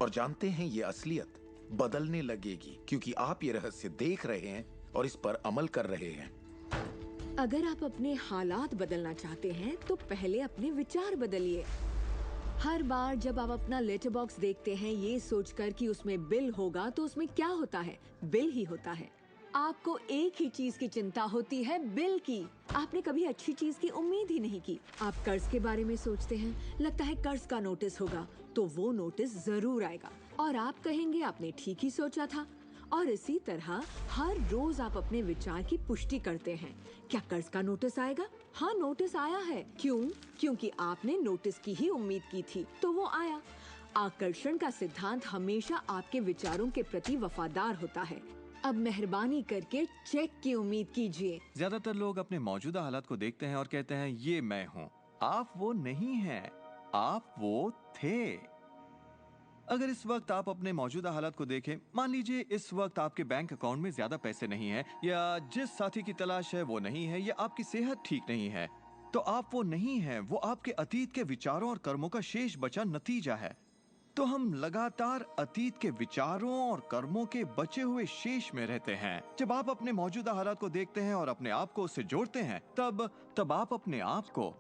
[SPEAKER 3] और जानते हैं ये असलियत बदलने लगेगी क्योंकि आप ये रहस्य देख रहे हैं और इस पर अमल कर रहे हैं।
[SPEAKER 11] अगर आप अपने हालात बदलना चाहते हैं तो पहले अपने विचार बदलिए। हर बार जब आप अपना लेटर बॉक्स देखते हैं ये सोचकर कि उसमें बिल होगा, तो उसमें क्या होता है? बिल ही होता है। आपको एक ही चीज की चिंता होती है, बिल की। आपने कभी अच्छी चीज की उम्मीद ही नहीं की। आप कर्ज के बारे में सोचते हैं, लगता है कर्ज का नोटिस होगा, तो वो नोटिस जरूर आएगा और आप कहेंगे आपने ठीक ही सोचा था। और इसी तरह हर रोज आप अपने विचार की पुष्टि करते हैं। क्या कर्ज का नोटिस आएगा? हाँ, नोटिस आया है। क्यों? क्योंकि आपने नोटिस की ही उम्मीद की थी, तो वो आया। आकर्षण का सिद्धांत हमेशा आपके विचारों के प्रति वफादार होता है। अब मेहरबानी करके चेक की उम्मीद कीजिए।
[SPEAKER 19] ज्यादातर लोग अपने मौजूदा हालात को देखते हैं और कहते हैं ये मैं हूँ। आप वो नहीं हैं, आप वो थे। अगर इस वक्त आप अपने मौजूदा हालात को देखें, मान लीजिए इस वक्त आपके बैंक अकाउंट में ज्यादा पैसे नहीं हैं, या जिस साथी की तलाश है वो नहीं है, या आपकी सेहत ठीक नहीं है, तो आप वो नहीं हैं। वो आपके अतीत के विचारों और कर्मों का शेष बचा नतीजा है। तो हम लगातार अतीत के विचारों और कर्मों के बचे हुए शेष में रहते हैं। जब आप अपने मौजूदा हालात को देखते हैं और अपने आप को उससे जोड़ते हैं, तब आप अपने आप को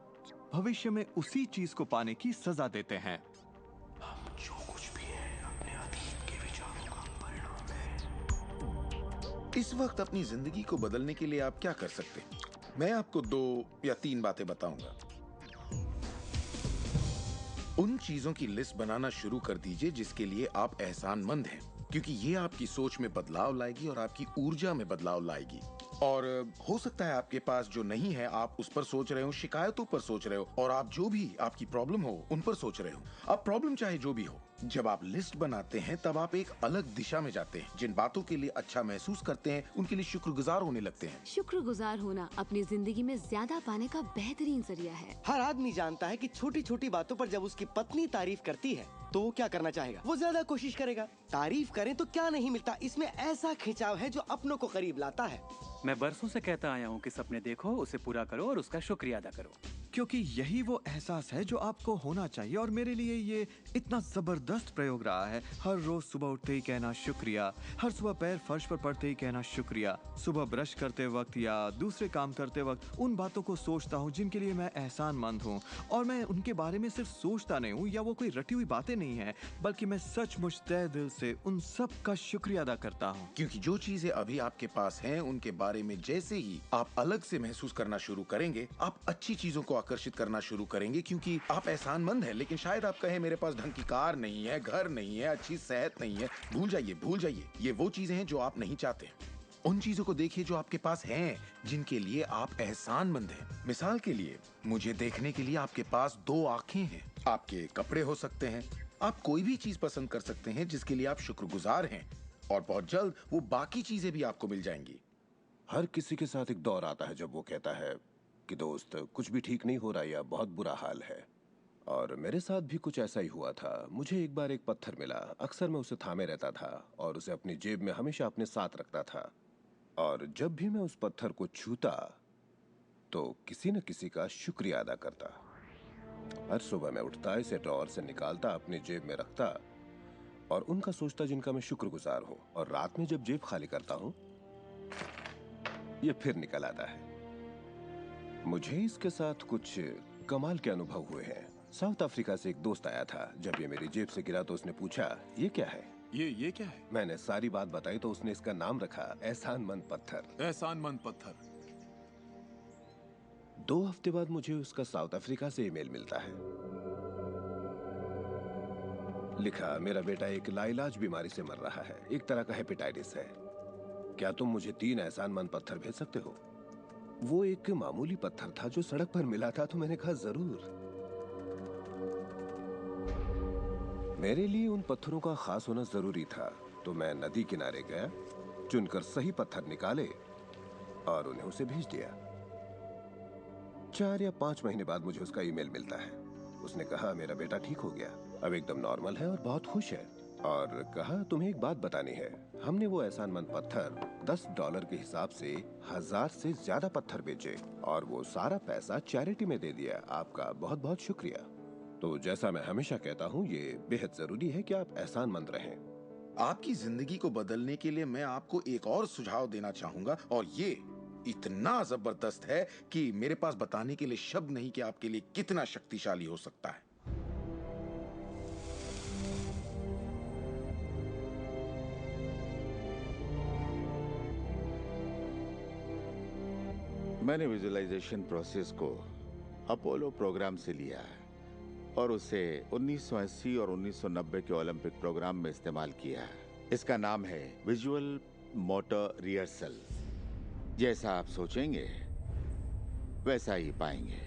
[SPEAKER 19] भविष्य में उसी चीज को पाने की सजा देते हैं।
[SPEAKER 3] इस वक्त अपनी जिंदगी को बदलने के लिए आप क्या कर सकते हैं? मैं आपको 2 या 3 बातें बताऊंगा। उन चीजों की लिस्ट बनाना शुरू कर दीजिए जिसके लिए आप एहसानमंद हैं, क्योंकि ये आपकी सोच में बदलाव लाएगी और आपकी ऊर्जा में बदलाव लाएगी। और हो सकता है आपके पास जो नहीं है आप उस पर सोच रहे हो, शिकायतों पर सोच रहे हो, और आप जो भी आपकी प्रॉब्लम हो उन पर सोच रहे हो। अब प्रॉब्लम चाहे जो भी हो, जब आप लिस्ट बनाते हैं तब आप एक अलग दिशा में जाते हैं। जिन बातों के लिए अच्छा महसूस करते हैं उनके लिए शुक्रगुजार होने लगते हैं।
[SPEAKER 6] शुक्रगुजार होना अपनी जिंदगी में ज्यादा पाने का बेहतरीन जरिया है।
[SPEAKER 21] हर आदमी जानता है कि छोटी छोटी बातों पर जब उसकी पत्नी तारीफ करती है तो वो क्या करना चाहेगा? वो ज्यादा कोशिश करेगा। तारीफ करें तो क्या नहीं मिलता, इसमें ऐसा खिंचाव है जो अपनों को करीब लाता है।
[SPEAKER 15] मैं बरसों से कहता आया हूँ कि सपने देखो, उसे पूरा करो और उसका शुक्रिया अदा करो,
[SPEAKER 19] क्योंकि यही वो एहसास है जो आपको होना चाहिए। और मेरे लिए ये इतना जबरदस्त प्रयोग रहा है। हर रोज सुबह उठते ही कहना शुक्रिया, हर सुबह पैर फर्श पर पड़ते ही कहना शुक्रिया, सुबह ब्रश करते वक्त या दूसरे काम करते वक्त उन बातों को सोचता हूँ जिनके लिए मैं एहसानमंद हूँ, और मैं उनके बारे में सिर्फ सोचता नहीं हूँ या वो कोई रटी हुई बातें नहीं है, बल्कि मैं सचमुच तहे दिल से उन सब का शुक्रिया अदा करता हूँ।
[SPEAKER 3] क्योंकि जो चीजें अभी आपके पास हैं उनके बारे में जैसे ही आप अलग से महसूस करना शुरू करेंगे, आप अच्छी चीजों को आकर्षित करना शुरू करेंगे क्योंकि आप एहसानमंद हैं। लेकिन शायद आप कहें मेरे पास ढंग की कार नहीं है, घर नहीं है, अच्छी सेहत नहीं है। भूल जाइए। ये वो चीजें हैं जो आप नहीं चाहते। उन चीजों को देखिए जो आपके पास हैं, जिनके लिए आप एहसानमंद हैं। मिसाल के लिए मुझे देखने के लिए आपके पास 2 आंखें हैं। आपके कपड़े हो सकते हैं। आप कोई भी चीज पसंद कर सकते हैं जिसके लिए आप शुक्रगुजार हैं, और बहुत जल्द वो बाकी चीजें भी आपको मिल जाएंगी।
[SPEAKER 10] हर किसी के साथ एक दौर आता है जब वो कहता है कि दोस्त कुछ भी ठीक नहीं हो रहा या बहुत बुरा हाल है। और मेरे साथ भी कुछ ऐसा ही हुआ था। मुझे एक बार एक पत्थर मिला। अक्सर मैं उसे थामे रहता था और उसे अपनी जेब में हमेशा अपने साथ रखता था। और जब भी मैं उस पत्थर को छूता तो किसी न किसी का शुक्रिया अदा करता। हर सुबह मैं उठता, इसे ड्रॉअर से निकालता, अपनी जेब में रखता और उनका सोचता जिनका मैं शुक्रगुजार हूँ। और रात में जब जेब खाली करता हूँ ये फिर निकल आता है। मुझे इसके साथ कुछ कमाल के अनुभव हुए हैं। साउथ अफ्रीका से एक दोस्त आया था। जब ये मेरी जेब से गिरा तो उसने पूछा, ये क्या है?
[SPEAKER 22] ये क्या है?
[SPEAKER 10] मैंने सारी बात बताई तो उसने इसका नाम रखा एहसानमंद पत्थर।
[SPEAKER 22] एहसानमंद पत्थर।
[SPEAKER 10] 2 हफ्ते बाद मुझे उसका साउथ अफ्रीका से ईमेल मिलता है। लिखा, मेरा बेटा एक लाइलाज बीमारी से मर रहा है, एक तरह का हेपेटाइटिस है। क्या तुम मुझे 3 एहसानमंद पत्थर भेज सकते हो? वो एक मामूली पत्थर था जो सड़क पर मिला था, तो मैंने कहा जरूर। मेरे लिए उन पत्थरों का खास होना जरूरी था, तो मैं नदी किनारे गया, चुनकर सही पत्थर निकाले और उन्हें उसे भेज दिया। 4 या 5 महीने बाद मुझे उसका ईमेल मिलता है। उसने कहा मेरा बेटा ठीक हो गया, अब एकदम नॉर्मल है और बहुत खुश है। और कहा तुम्हें एक बात बतानी है, हमने वो एहसानमंद पत्थर $10 के हिसाब से 1000 से ज्यादा पत्थर बेचे और वो सारा पैसा चैरिटी में दे दिया। आपका बहुत बहुत शुक्रिया। तो जैसा मैं हमेशा कहता हूँ, ये बेहद जरूरी है कि आप एहसानमंद रहें।
[SPEAKER 3] आपकी जिंदगी को बदलने के लिए मैं आपको एक और सुझाव देना चाहूंगा, और ये इतना जबरदस्त है कि मेरे पास बताने के लिए शब्द नहीं कि आपके लिए कितना शक्तिशाली हो सकता है।
[SPEAKER 17] मैंने विजुअलाइजेशन प्रोसेस को अपोलो प्रोग्राम से लिया है और उसे 1980 और 1990 के ओलंपिक प्रोग्राम में इस्तेमाल किया है। इसका नाम है विजुअल मोटर रिहर्सल। जैसा आप सोचेंगे वैसा ही पाएंगे।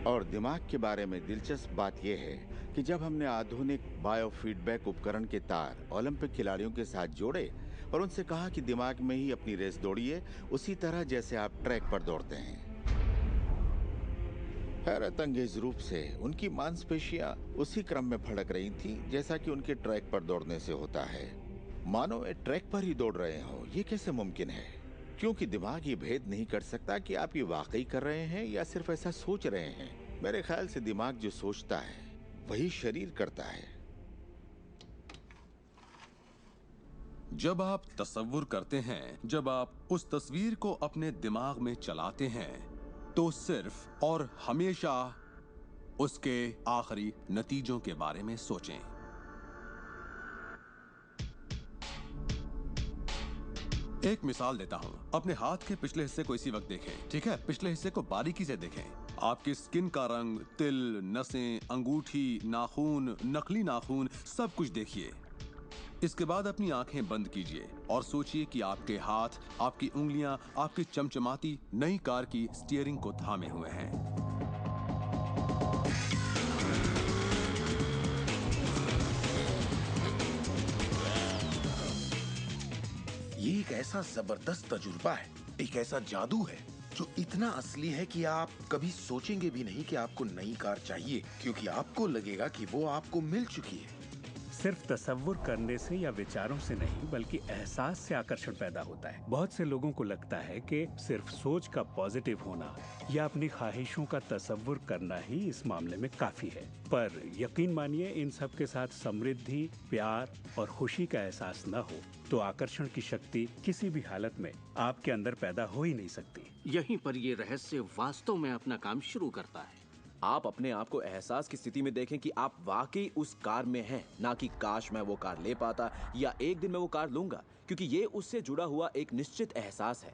[SPEAKER 17] और दिमाग के बारे में दिलचस्प बात यह है कि जब हमने आधुनिक बायोफीडबैक उपकरण के तार ओलंपिक खिलाड़ियों के साथ जोड़े और उनसे कहा कि दिमाग में ही अपनी रेस दौड़िए, उसी तरह जैसे आप ट्रैक पर दौड़ते हैं। हैरतअंगेज रूप से उनकी मांसपेशियां उसी क्रम में फड़क रही थीं जैसा कि उनके ट्रैक पर दौड़ने से होता है, मानो वे ट्रैक पर ही दौड़ रहे हो। ये कैसे मुमकिन है? क्योंकि दिमाग ये भेद नहीं कर सकता कि आप ये वाकई कर रहे हैं या सिर्फ ऐसा सोच रहे हैं। मेरे ख्याल से दिमाग जो सोचता है वही शरीर करता है।
[SPEAKER 23] जब आप तसव्वुर करते हैं, जब आप उस तस्वीर को अपने दिमाग में चलाते हैं, तो सिर्फ और हमेशा उसके आखिरी नतीजों के बारे में सोचें। एक मिसाल देता हूं। अपने हाथ के पिछले हिस्से को इसी वक्त देखें, ठीक है? पिछले हिस्से को बारीकी से देखें। आपकी स्किन का रंग, तिल, नसें, अंगूठी, नाखून, नकली नाखून, सब कुछ देखिए। इसके बाद अपनी आंखें बंद कीजिए और सोचिए कि आपके हाथ, आपकी उंगलियां, आपकी चमचमाती नई कार की स्टीयरिंग को थामे हुए हैं।
[SPEAKER 3] ये एक ऐसा जबरदस्त तजुर्बा है, एक ऐसा जादू है जो इतना असली है कि आप कभी सोचेंगे भी नहीं कि आपको नई कार चाहिए, क्योंकि आपको लगेगा कि वो आपको मिल चुकी है।
[SPEAKER 8] सिर्फ तसव्वुर करने से या विचारों से नहीं, बल्कि एहसास से आकर्षण पैदा होता है। बहुत से लोगों को लगता है कि सिर्फ सोच का पॉजिटिव होना या अपनी ख्वाहिशों का तसव्वुर करना ही इस मामले में काफी है। पर यकीन मानिए, इन सब के साथ समृद्धि, प्यार और खुशी का एहसास न हो तो आकर्षण की शक्ति किसी भी हालत में आपके अंदर पैदा हो ही नहीं सकती।
[SPEAKER 2] यहीं पर ये रहस्य वास्तव में अपना काम शुरू करता है।
[SPEAKER 5] आप अपने आप को एहसास की स्थिति में देखें कि आप वाकई उस कार में हैं, ना कि काश मैं वो कार ले पाता या एक दिन मैं वो कार लूंगा, क्योंकि ये उससे जुड़ा हुआ एक निश्चित एहसास है।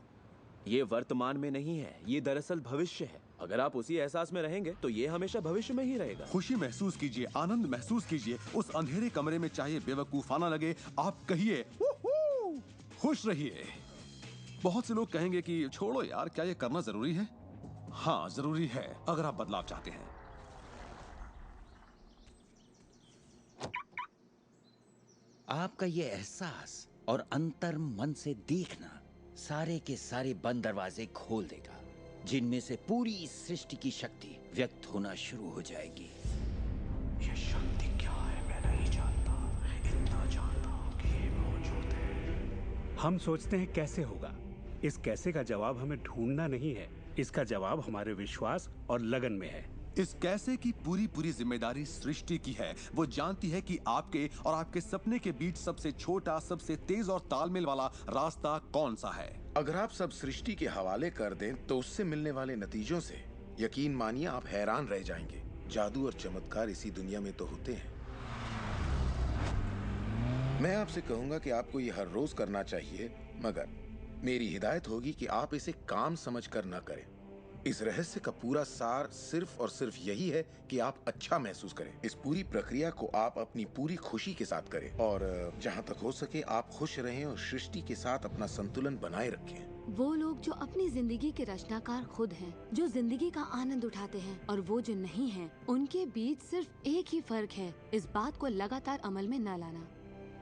[SPEAKER 5] ये वर्तमान में नहीं है, ये दरअसल भविष्य है। अगर आप उसी एहसास में रहेंगे तो ये हमेशा भविष्य में ही रहेगा।
[SPEAKER 23] खुशी महसूस कीजिए, आनंद महसूस कीजिए। उस अंधेरे कमरे में चाहे बेवकूफाना लगे, आप कहिए "वूहू!" खुश रहिए। बहुत से लोग कहेंगे कि छोड़ो यार, क्या ये करना जरूरी है? हाँ, जरूरी है अगर आप बदलाव चाहते हैं।
[SPEAKER 7] आपका ये एहसास और अंतर मन से देखना सारे के सारे बंद दरवाजे खोल देगा, जिनमें से पूरी सृष्टि की शक्ति व्यक्त होना शुरू हो जाएगी।
[SPEAKER 9] ये शक्ति क्या है मैं नहीं जानता, इतना जानता हूं कि ये मौजूद है।
[SPEAKER 8] हम सोचते हैं कैसे होगा। इस कैसे का जवाब हमें ढूंढना नहीं है, इसका जवाब हमारे विश्वास और लगन में है।
[SPEAKER 23] इस कैसे की पूरी जिम्मेदारी सृष्टि की है। वो जानती है कि आपके और आपके सपने के बीच सबसे छोटा, सबसे तेज और तालमेल वाला रास्ता कौन सा है।
[SPEAKER 3] अगर आप सब सृष्टि के हवाले कर दें तो उससे मिलने वाले नतीजों से यकीन मानिए आप हैरान रह जाएंगे। जादू और चमत्कार इसी दुनिया में तो होते हैं। मैं आपसे कहूंगा कि आपको ये हर रोज करना चाहिए, मगर मेरी हिदायत होगी कि आप इसे काम समझकर न करें। इस रहस्य का पूरा सार सिर्फ और सिर्फ यही है कि आप अच्छा महसूस करें। इस पूरी प्रक्रिया को आप अपनी पूरी खुशी के साथ करें और जहां तक हो सके आप खुश रहें और सृष्टि के साथ अपना संतुलन बनाए रखें।
[SPEAKER 6] वो लोग जो अपनी जिंदगी के रचनाकार खुद हैं, जो जिंदगी का आनंद उठाते हैं, और वो जो नहीं हैं, उनके बीच सिर्फ एक ही फर्क है, इस बात को लगातार अमल में न लाना।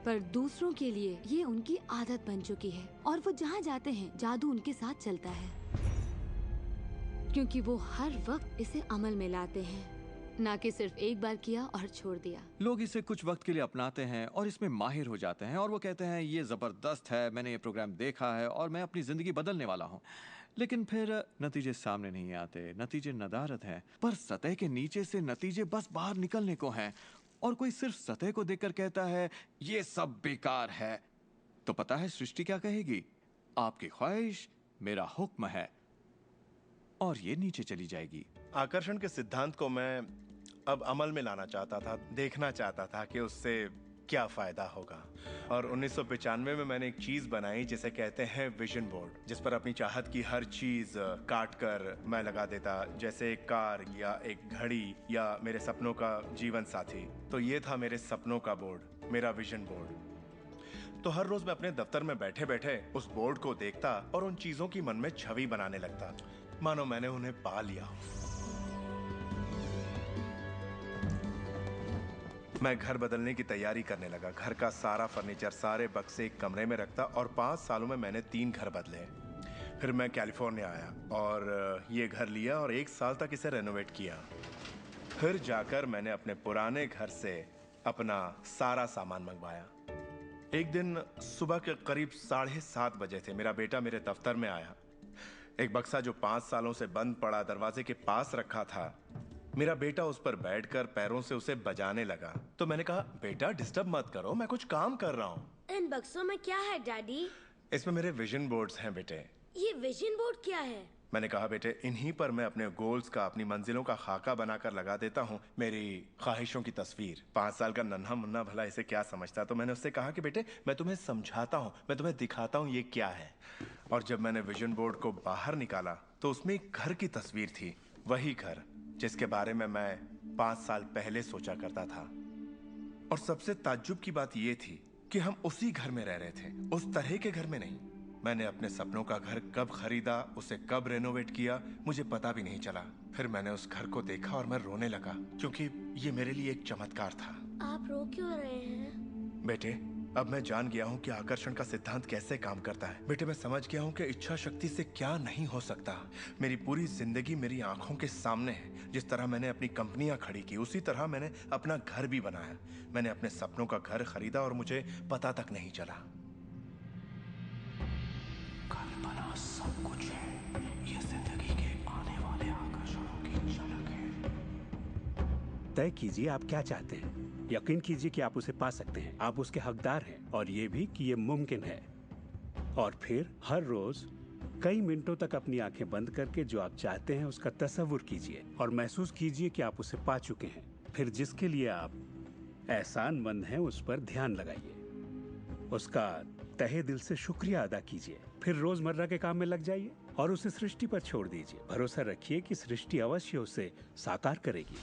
[SPEAKER 6] पर दूसरों के लिए ये उनकी आदत बन चुकी है और वो जहाँ जाते हैं जादू उनके साथ चलता है, क्योंकि वो हर वक्त इसे अमल में लाते हैं, ना कि सिर्फ एक बार किया और छोड़ दिया।
[SPEAKER 19] लोग इसे कुछ वक्त के लिए अपनाते हैं और इसमें माहिर हो जाते हैं और वो कहते हैं ये जबरदस्त है, मैंने ये प्रोग्राम देखा है और मैं अपनी जिंदगी बदलने वाला हूँ। लेकिन फिर नतीजे सामने नहीं आते, नतीजे नदारत हैं। पर सतह के नीचे से नतीजे बस बाहर निकलने को हैं और कोई सिर्फ सतह को देखकर कहता है ये सब बेकार है। तो पता है सृष्टि क्या कहेगी? आपकी ख्वाहिश मेरा हुक्म है, और ये नीचे चली जाएगी।
[SPEAKER 4] आकर्षण के सिद्धांत को मैं अब अमल में लाना चाहता था, देखना चाहता था कि उससे क्या फायदा होगा। और 1995 में मैंने एक चीज बनाई जिसे कहते हैं विजन बोर्ड, जिस पर अपनी चाहत की हर चीज काट कर मैं लगा देता, जैसे एक कार या एक घड़ी या मेरे सपनों का जीवन साथी। तो ये था मेरे सपनों का बोर्ड, मेरा विजन बोर्ड। तो हर रोज मैं अपने दफ्तर में बैठे बैठे उस बोर्ड को देखता और उन चीजों की मन में छवि बनाने लगता, मानो मैंने उन्हें पा लिया हो। मैं घर बदलने की तैयारी करने लगा। घर का सारा फर्नीचर, सारे बक्से एक कमरे में रखता और 5 सालों में मैंने 3 घर बदले। फिर मैं कैलिफोर्निया आया और ये घर लिया और 1 साल तक इसे रेनोवेट किया। फिर जाकर मैंने अपने पुराने घर से अपना सारा सामान मंगवाया। एक दिन सुबह के करीब 7:30 बजे थे। मेरा बेटा मेरे दफ्तर में आया। एक बक्सा जो 5 सालों से बंद पड़ा दरवाजे के पास रखा था, मेरा बेटा उस पर बैठकर पैरों से उसे बजाने लगा। तो मैंने कहा, बेटा डिस्टर्ब मत करो, मैं कुछ काम कर रहा हूँ।
[SPEAKER 13] इन बक्सों में क्या है डैडी?
[SPEAKER 4] इसमें मेरे विजन बोर्ड्स हैं बेटे।
[SPEAKER 13] ये विजन बोर्ड क्या है?
[SPEAKER 4] मैंने कहा, बेटे इन्हीं पर मैं अपने गोल्स का, अपनी मंजिलों का खाका बनाकर लगा देता हूँ, मेरी ख्वाहिशों की तस्वीर। 5 साल का नन्हा मुन्ना भला इसे क्या समझता। तो मैंने उससे कहा कि बेटे मैं तुम्हें समझाता हूँ, मैं तुम्हें दिखाता हूँ ये क्या है। और जब मैंने विजन बोर्ड को बाहर निकाला तो उसमें एक घर की तस्वीर थी, वही घर जिसके बारे में मैं 5 साल पहले सोचा करता था। और सबसे ताज्जुब की बात यह थी कि हम उसी घर में रह रहे थे, उस तरह के घर में नहीं। मैंने अपने सपनों का घर कब खरीदा, उसे कब रेनोवेट किया, मुझे पता भी नहीं चला। फिर मैंने उस घर को देखा और मैं रोने लगा, क्योंकि ये मेरे लिए एक चमत्कार था।
[SPEAKER 13] आप रो क्यों रहे हैं?
[SPEAKER 4] बेटे अब मैं जान गया हूँ कि आकर्षण का सिद्धांत कैसे काम करता है। बेटे मैं समझ गया हूँ कि इच्छा शक्ति से क्या नहीं हो सकता। मेरी पूरी जिंदगी मेरी आंखों के सामने है। जिस तरह मैंने अपनी कंपनियां खड़ी की, उसी तरह मैंने अपना घर भी बनाया। मैंने अपने सपनों का घर खरीदा और मुझे पता तक नहीं चला।
[SPEAKER 9] कल्पना सब कुछ है, ये जिंदगी के आने वाले आकर्षणों की झलक है।
[SPEAKER 8] तय कीजिए आप क्या चाहते हैं। यकीन कीजिए कि आप उसे पा सकते हैं, आप उसके हकदार हैं, और ये भी कि ये मुमकिन है। और फिर हर रोज कई मिनटों तक अपनी आंखें बंद करके जो आप चाहते हैं उसका तसव्वुर कीजिए और महसूस कीजिए कि आप उसे पा चुके हैं। फिर जिसके लिए आप एहसानमंद हैं उस पर ध्यान लगाइए, उसका तहे दिल से शुक्रिया अदा कीजिए। फिर रोजमर्रा के काम में लग जाइए। और उसे सृष्टि पर छोड़ दीजिए। भरोसा रखिए कि सृष्टि अवश्य उसे साकार करेगी।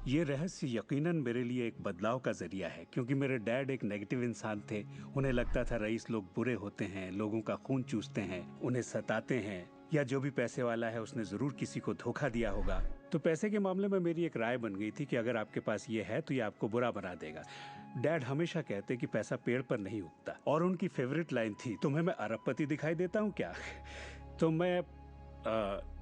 [SPEAKER 8] ये रहस्य यकीनन मेरे लिए एक बदलाव का जरिया है, क्योंकि मेरे डैड एक नेगेटिव इंसान थे। उन्हें लगता था रईस लोग बुरे होते हैं, लोगों का खून चूसते हैं, उन्हें सताते हैं, या जो भी पैसे वाला है उसने जरूर किसी को धोखा दिया होगा। तो पैसे के मामले में मेरी एक राय बन गई थी कि अगर आपके पास ये है तो ये आपको बुरा बना देगा। डैड हमेशा कहते कि पैसा पेड़ पर नहीं उगता, और उनकी फेवरेट लाइन थी, तुम्हें मैं अरबपति दिखाई देता हूँ क्या? तो मैं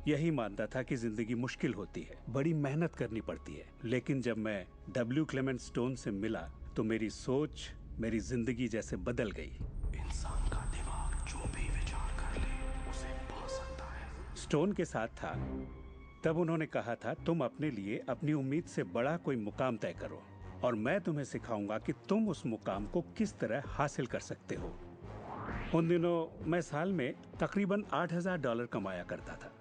[SPEAKER 8] यही मानता था कि जिंदगी मुश्किल होती है, बड़ी मेहनत करनी पड़ती है। लेकिन जब मैं डब्ल्यू क्लेमेंट स्टोन से मिला तो मेरी सोच, मेरी जिंदगी जैसे बदल गई।
[SPEAKER 9] इंसान का दिमाग जो भी विचार कर ले उसे पा सकता है।
[SPEAKER 8] स्टोन के साथ था तब उन्होंने कहा था, तुम अपने लिए अपनी उम्मीद से बड़ा कोई मुकाम तय करो और मैं तुम्हें सिखाऊंगा कि तुम उस मुकाम को किस तरह हासिल कर सकते हो। उन दिनों मैं साल में तकरीबन $8,000 कमाया करता था।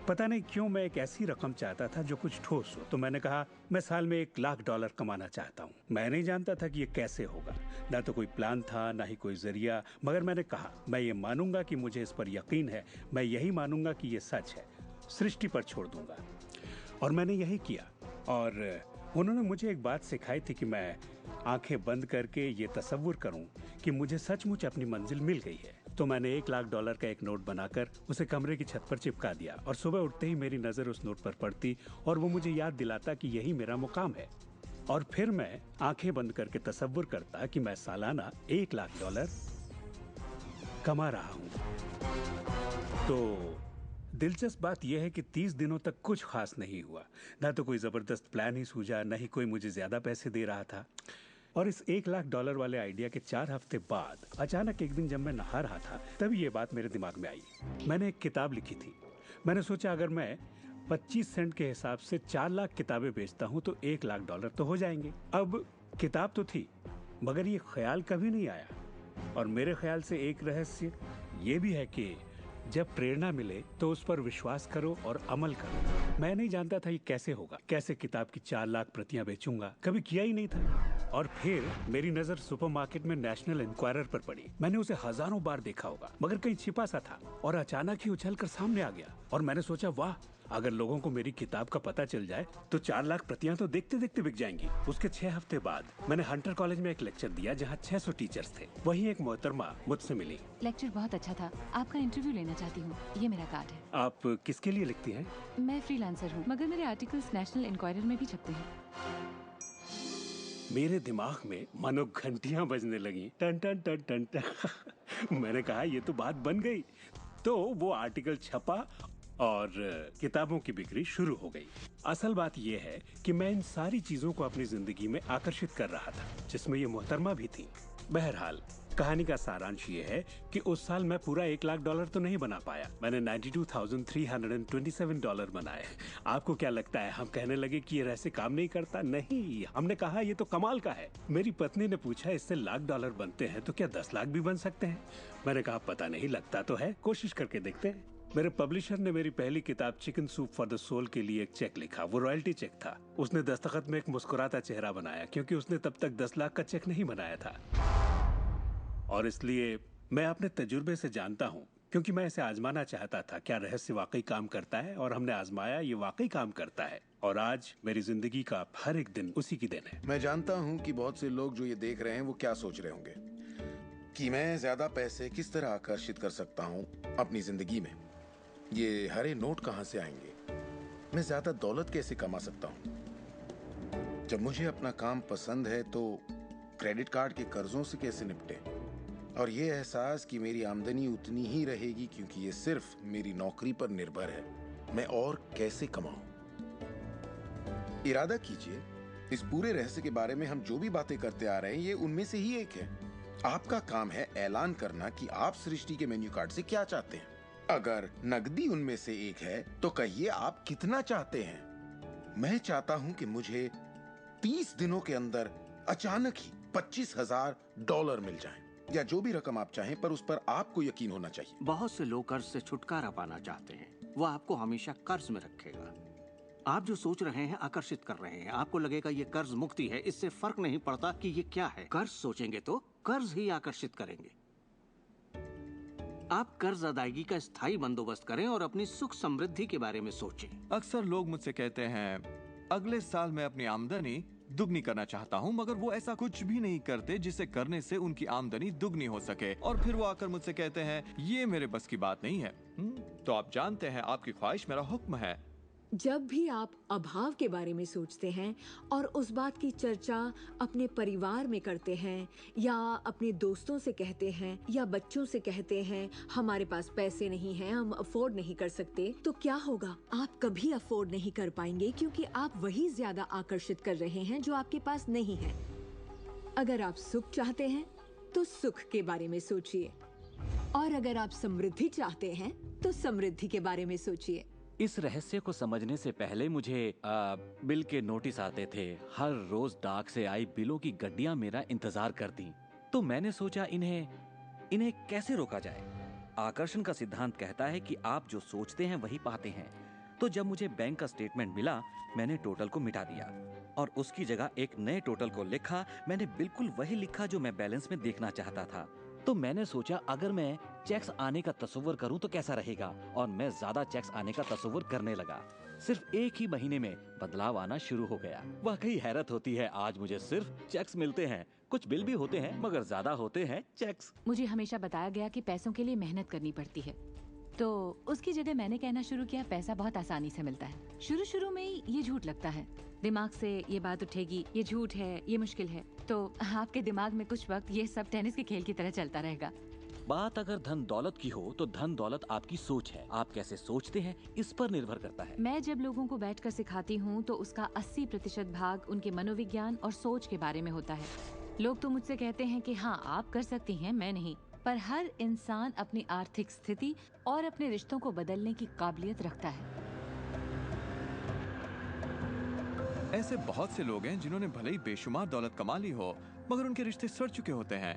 [SPEAKER 8] पता नहीं क्यों मैं एक ऐसी रकम चाहता था जो कुछ ठोस हो। तो मैंने कहा मैं साल में $1,00,000 कमाना चाहता हूँ। मैं नहीं जानता था कि ये कैसे होगा, ना तो कोई प्लान था ना ही कोई जरिया, मगर मैंने कहा मैं ये मानूंगा कि मुझे इस पर यकीन है, मैं यही मानूंगा कि ये सच है, सृष्टि पर छोड़ दूंगा। और मैंने यही किया। और उन्होंने मुझे एक बात सिखाई थी कि मैं आंखें बंद करके ये तसव्वुर करूं कि मुझे सचमुच अपनी मंजिल मिल गई है। तो मैंने $1,00,000 का एक नोट बनाकर उसे कमरे की छत पर चिपका दिया, और सुबह उठते ही मेरी नजर उस नोट पर पड़ती और वो मुझे याद दिलाता कि यही मेरा मुकाम है। और फिर मैं आंखें बंद करके तसव्वुर करता कि मैं सालाना $1,00,000 कमा रहा हूं। तो दिलचस्प बात यह है कि 30 दिनों तक कुछ खास नहीं हुआ। ना तो कोई जबरदस्त प्लान ही सूझा, ना ही कोई मुझे ज्यादा पैसे दे रहा था। और इस $1,00,000 वाले आइडिया के 4 हफ्ते बाद अचानक एक दिन जब मैं नहा रहा था तब ये बात मेरे दिमाग में आई। मैंने एक किताब लिखी थी। मैंने सोचा अगर मैं 25 सेंट के हिसाब से 4 लाख किताबें बेचता हूँ तो $1,00,000 तो हो जाएंगे। अब किताब तो थी, मगर ये ख्याल कभी नहीं आया। और मेरे ख्याल से एक रहस्य ये भी है कि जब प्रेरणा मिले तो उस पर विश्वास करो और अमल करो। मैं नहीं जानता था ये कैसे होगा, कैसे किताब की 4 लाख प्रतियां बेचूंगा, कभी किया ही नहीं था। और फिर मेरी नजर सुपरमार्केट में नेशनल इंक्वायरर पर पड़ी। मैंने उसे हजारों बार देखा होगा, मगर कहीं छिपा सा था, और अचानक ही उछलकर सामने आ गया। और मैंने सोचा वाह, अगर लोगों को मेरी किताब का पता चल जाए तो 4 लाख प्रतियां तो देखते देखते बिक जाएंगी। उसके 6 हफ्ते बाद मैंने हंटर कॉलेज में एक लेक्चर दिया जहां 600 टीचर्स थे। वहीं एक मोहतरमा मुझसे मिली।
[SPEAKER 12] लेक्चर बहुत अच्छा था, आपका इंटरव्यू लेना चाहती हूँ, ये मेरा कार्ड है।
[SPEAKER 8] आप किसके लिए लिखती हैं?
[SPEAKER 12] मैं फ्रीलांसर हूँ, मगर मेरे आर्टिकल्स नेशनल इंक्वायरर में भी छपते हैं।
[SPEAKER 8] मेरे दिमाग में मानो घंटियां बजने लगी, टन टन टन टन टन। मैंने कहा ये तो बात बन गई। तो वो आर्टिकल छपा और किताबों की बिक्री शुरू हो गई। असल बात यह है कि मैं इन सारी चीजों को अपनी जिंदगी में आकर्षित कर रहा था, जिसमें ये मोहतरमा भी थी। बहरहाल कहानी का सारांश ये है कि उस साल मैं पूरा $1,00,000 तो नहीं बना पाया। मैंने $92,327 बनाए। आपको क्या लगता है हम कहने लगे कि ये रहस्य काम नहीं करता? नहीं, हमने कहा ये तो कमाल का है। मेरी पत्नी ने पूछा इससे $1,00,000 बनते हैं तो क्या 10 लाख भी बन सकते हैं? मैंने कहा पता नहीं, लगता तो है, कोशिश करके देखते हैं। मेरे पब्लिशर ने मेरी पहली किताब chicken soup for the soul के लिए एक चेक लिखा। वो रॉयल्टी चेक था। उसने दस्तखत में एक मुस्कुराता चेहरा बनाया, क्योंकि उसने तब तक 10 लाख का चेक नहीं बनाया था। और इसलिए मैं अपने तजुर्बे से जानता हूँ, क्योंकि मैं इसे आजमाना चाहता था क्या रहस्य वाकई काम करता है, और हमने आजमाया, ये वाकई काम करता है। और आज मेरी जिंदगी का हर एक दिन उसी की देन है।
[SPEAKER 3] मैं जानता हूँ कि बहुत से लोग जो ये देख रहे हैं वो क्या सोच रहे होंगे कि मैं ज्यादा पैसे किस तरह आकर्षित कर सकता हूँ अपनी जिंदगी में। ये हरे नोट कहाँ से आएंगे? मैं ज्यादा दौलत कैसे कमा सकता हूँ? जब मुझे अपना काम पसंद है तो क्रेडिट कार्ड के कर्जों से कैसे निपटे? और ये एहसास कि मेरी आमदनी उतनी ही रहेगी क्योंकि ये सिर्फ मेरी नौकरी पर निर्भर है, मैं और कैसे कमाऊं? इरादा कीजिए, इस पूरे रहस्य के बारे में हम जो भी बातें करते आ रहे हैं ये उनमें से ही एक है। आपका काम है ऐलान करना कि आप सृष्टि के मेन्यू कार्ड से क्या चाहते हैं। अगर नकदी उनमें से एक है तो कहिए आप कितना चाहते हैं। मैं चाहता हूं कि मुझे 30 दिनों के अंदर अचानक ही $25,000 मिल जाएं, या जो भी रकम आप चाहें, पर उस पर आपको यकीन होना चाहिए।
[SPEAKER 2] बहुत से लोग कर्ज से छुटकारा पाना चाहते हैं, वो आपको हमेशा कर्ज में रखेगा। आप जो सोच रहे हैं आकर्षित कर रहे हैं। आपको लगेगा ये कर्ज मुक्ति है, इससे फर्क नहीं पड़ता कि ये क्या है। कर्ज सोचेंगे तो कर्ज ही आकर्षित करेंगे। आप कर्ज अदायगी का स्थायी बंदोबस्त करें और अपनी सुख समृद्धि के बारे में सोचें।
[SPEAKER 19] अक्सर लोग मुझसे कहते हैं अगले साल मैं अपनी आमदनी दुगनी करना चाहता हूं, मगर वो ऐसा कुछ भी नहीं करते जिसे करने से उनकी आमदनी दुगनी हो सके। और फिर वो आकर मुझसे कहते हैं ये मेरे बस की बात नहीं है। तो आप जानते हैं आपकी ख्वाहिश मेरा हुक्म है।
[SPEAKER 11] जब भी आप अभाव के बारे में सोचते हैं और उस बात की चर्चा अपने परिवार में करते हैं या अपने दोस्तों से कहते हैं या बच्चों से कहते हैं हमारे पास पैसे नहीं हैं, हम अफोर्ड नहीं कर सकते, तो क्या होगा? आप कभी अफोर्ड नहीं कर पाएंगे क्योंकि आप वही ज्यादा आकर्षित कर रहे हैं जो आपके पास नहीं है। अगर आप सुख चाहते हैं तो सुख के बारे में सोचिए, और अगर आप समृद्धि चाहते हैं तो समृद्धि के बारे में सोचिए।
[SPEAKER 20] इस रहस्य को समझने से पहले मुझे बिल के नोटिस आते थे। हर रोज डाक से आई बिलों की गड्डियां मेरा इंतजार करती। तो मैंने सोचा इन्हें कैसे रोका जाए। आकर्षण का सिद्धांत कहता है कि आप जो सोचते हैं वही पाते हैं। तो जब मुझे बैंक का स्टेटमेंट मिला, मैंने टोटल को मिटा दिया और उसकी जगह एक नए टोटल को लिखा। मैंने बिल्कुल वही लिखा जो मैं बैलेंस में देखना चाहता था। तो मैंने सोचा अगर मैं चेक्स आने का तस्वीर करूं तो कैसा रहेगा, और मैं ज्यादा चेक्स आने का तस्वीर करने लगा। सिर्फ एक ही महीने में बदलाव आना शुरू हो गया। वाकई हैरत होती है, आज मुझे सिर्फ चेक्स मिलते हैं। कुछ बिल भी होते हैं मगर ज्यादा होते हैं चेक्स।
[SPEAKER 12] मुझे हमेशा बताया गया कि पैसों के लिए मेहनत करनी पड़ती है, तो उसकी जगह मैंने कहना शुरू किया पैसा बहुत आसानी से मिलता है। शुरू में ही ये झूठ लगता है, दिमाग से ये बात उठेगी ये झूठ है, ये मुश्किल है। तो आपके दिमाग में कुछ वक्त ये सब टेनिस के खेल की तरह चलता रहेगा।
[SPEAKER 20] बात अगर धन दौलत की हो तो धन दौलत आपकी सोच है। आप कैसे सोचते हैं इस पर निर्भर करता है।
[SPEAKER 12] मैं जब लोगों को बैठकर सिखाती हूँ तो उसका 80% भाग उनके मनोविज्ञान और सोच के बारे में होता है। लोग तो मुझसे कहते हैं कि हाँ आप कर सकती हैं, मैं नहीं। पर हर इंसान अपनी आर्थिक स्थिति और अपने रिश्तों को बदलने की काबिलियत रखता है।
[SPEAKER 19] ऐसे बहुत से लोग हैं जिन्होंने भले ही बेशुमार दौलत कमा ली हो मगर उनके रिश्ते सड़ चुके होते हैं,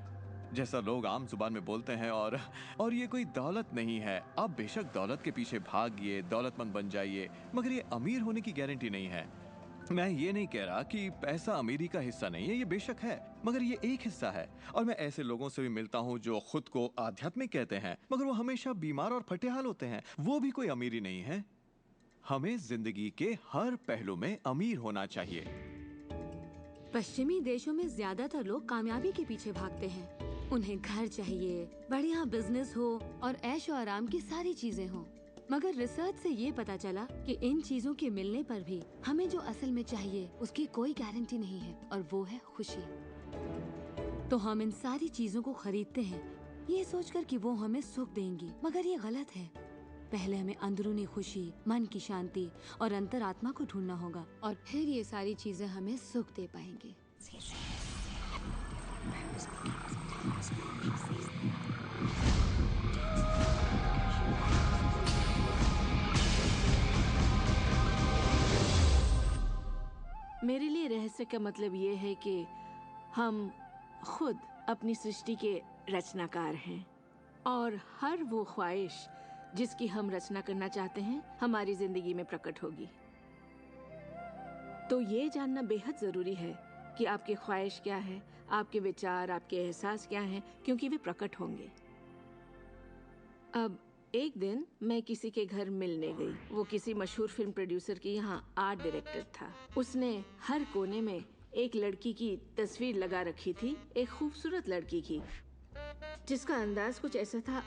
[SPEAKER 19] जैसा लोग आम जुबान में बोलते हैं। और ये कोई दौलत नहीं है। आप बेशक दौलत के पीछे भागिए, दौलतमंद बन जाइए, मगर ये अमीर होने की गारंटी नहीं है। मैं ये नहीं कह रहा कि पैसा अमीरी का हिस्सा नहीं है, ये बेशक है, मगर ये एक हिस्सा है। और मैं ऐसे लोगों से भी मिलता हूँ जो खुद को आध्यात्मिक कहते हैं मगर वो हमेशा बीमार और फटेहाल होते हैं। वो भी कोई अमीरी नहीं है। हमें जिंदगी के हर पहलू में अमीर होना चाहिए।
[SPEAKER 6] पश्चिमी देशों में ज्यादातर लोग कामयाबी के पीछे भागते हैं। उन्हें घर चाहिए, बढ़िया बिजनेस हो और ऐशो आराम की सारी चीजें हो। मगर रिसर्च से ये पता चला कि इन चीजों के मिलने पर भी हमें जो असल में चाहिए उसकी कोई गारंटी नहीं है, और वो है खुशी। तो हम इन सारी चीजों को खरीदते हैं ये सोचकर कि वो हमें सुख देंगी, मगर ये गलत है। पहले हमें अंदरूनी खुशी, मन की शांति और अंतरात्मा को ढूंढना होगा, और फिर ये सारी चीजें हमें सुख दे पाएंगी।
[SPEAKER 14] मेरे लिए रहस्य का मतलब ये है कि हम खुद अपनी सृष्टि के रचनाकार हैं, और हर वो ख्वाहिश जिसकी हम रचना करना चाहते हैं हमारी जिंदगी में प्रकट होगी। तो ये जानना बेहद जरूरी है कि आपकी ख्वाहिश क्या है, आपके विचार, आपके एहसास क्या हैं, क्योंकि वे प्रकट होंगे। अब एक दिन मैं किसी के घर मिलने गई। वो किसी मशहूर फिल्म प्रोड्यूसर की यहाँ आर्ट डायरेक्टर था। उसने हर कोने में एक लड़की की तस्वीर लगा रखी थी, एक खूबसूरत लड़की की, जिसका अंदाज कुछ ऐसा था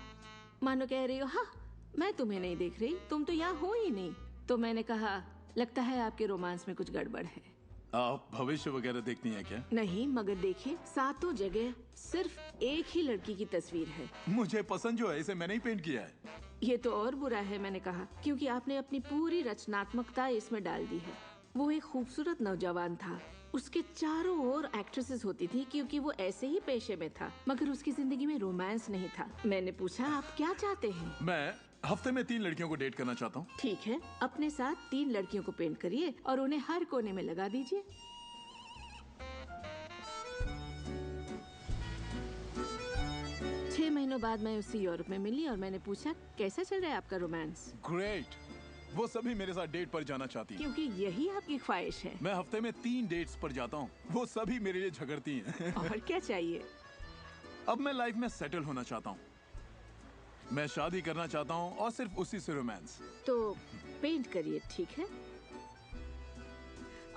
[SPEAKER 14] मानो कह रही हो हाँ मैं तुम्हें नहीं देख रही, तुम तो यहाँ हो ही नहीं। तो मैंने कहा लगता है आपके रोमांस में कुछ गड़बड़ है।
[SPEAKER 16] आप भविष्य वगैरह देखती हैं क्या?
[SPEAKER 14] नहीं, मगर देखिए सातों जगह सिर्फ एक ही लड़की की तस्वीर है।
[SPEAKER 16] मुझे पसंद जो है इसे मैंने ही पेंट किया है।
[SPEAKER 14] ये तो और बुरा है, मैंने कहा, क्योंकि आपने अपनी पूरी रचनात्मकता इसमें डाल दी है। वो एक खूबसूरत नौजवान था, उसके चारों ओर एक्ट्रेसेस होती थी क्योंकि वो ऐसे ही पेशे में था, मगर उसकी जिंदगी में रोमांस नहीं था। मैंने पूछा आप क्या चाहते हैं?
[SPEAKER 16] मैं हफ्ते में 3 लड़कियों को डेट करना चाहता हूँ।
[SPEAKER 14] ठीक है, अपने साथ 3 लड़कियों को पेंट करिए और उन्हें हर कोने में लगा दीजिए। छह महीनों बाद मैं उससे यूरोप में मिली और मैंने पूछा कैसा चल रहा है आपका रोमांस?
[SPEAKER 16] ग्रेट। वो सभी मेरे साथ डेट पर जाना चाहती हैं।
[SPEAKER 14] क्योंकि यही आपकी ख्वाहिश है।
[SPEAKER 16] मैं हफ्ते में 3 डेट्स पर जाता हूँ, वो सभी मेरे लिए झगड़ती हैं।
[SPEAKER 14] और क्या चाहिए?
[SPEAKER 16] अब मैं लाइफ में सेटल होना चाहता हूँ, मैं शादी करना चाहता हूँ और सिर्फ उसी से रोमांस।
[SPEAKER 14] तो पेंट करिए, ठीक है?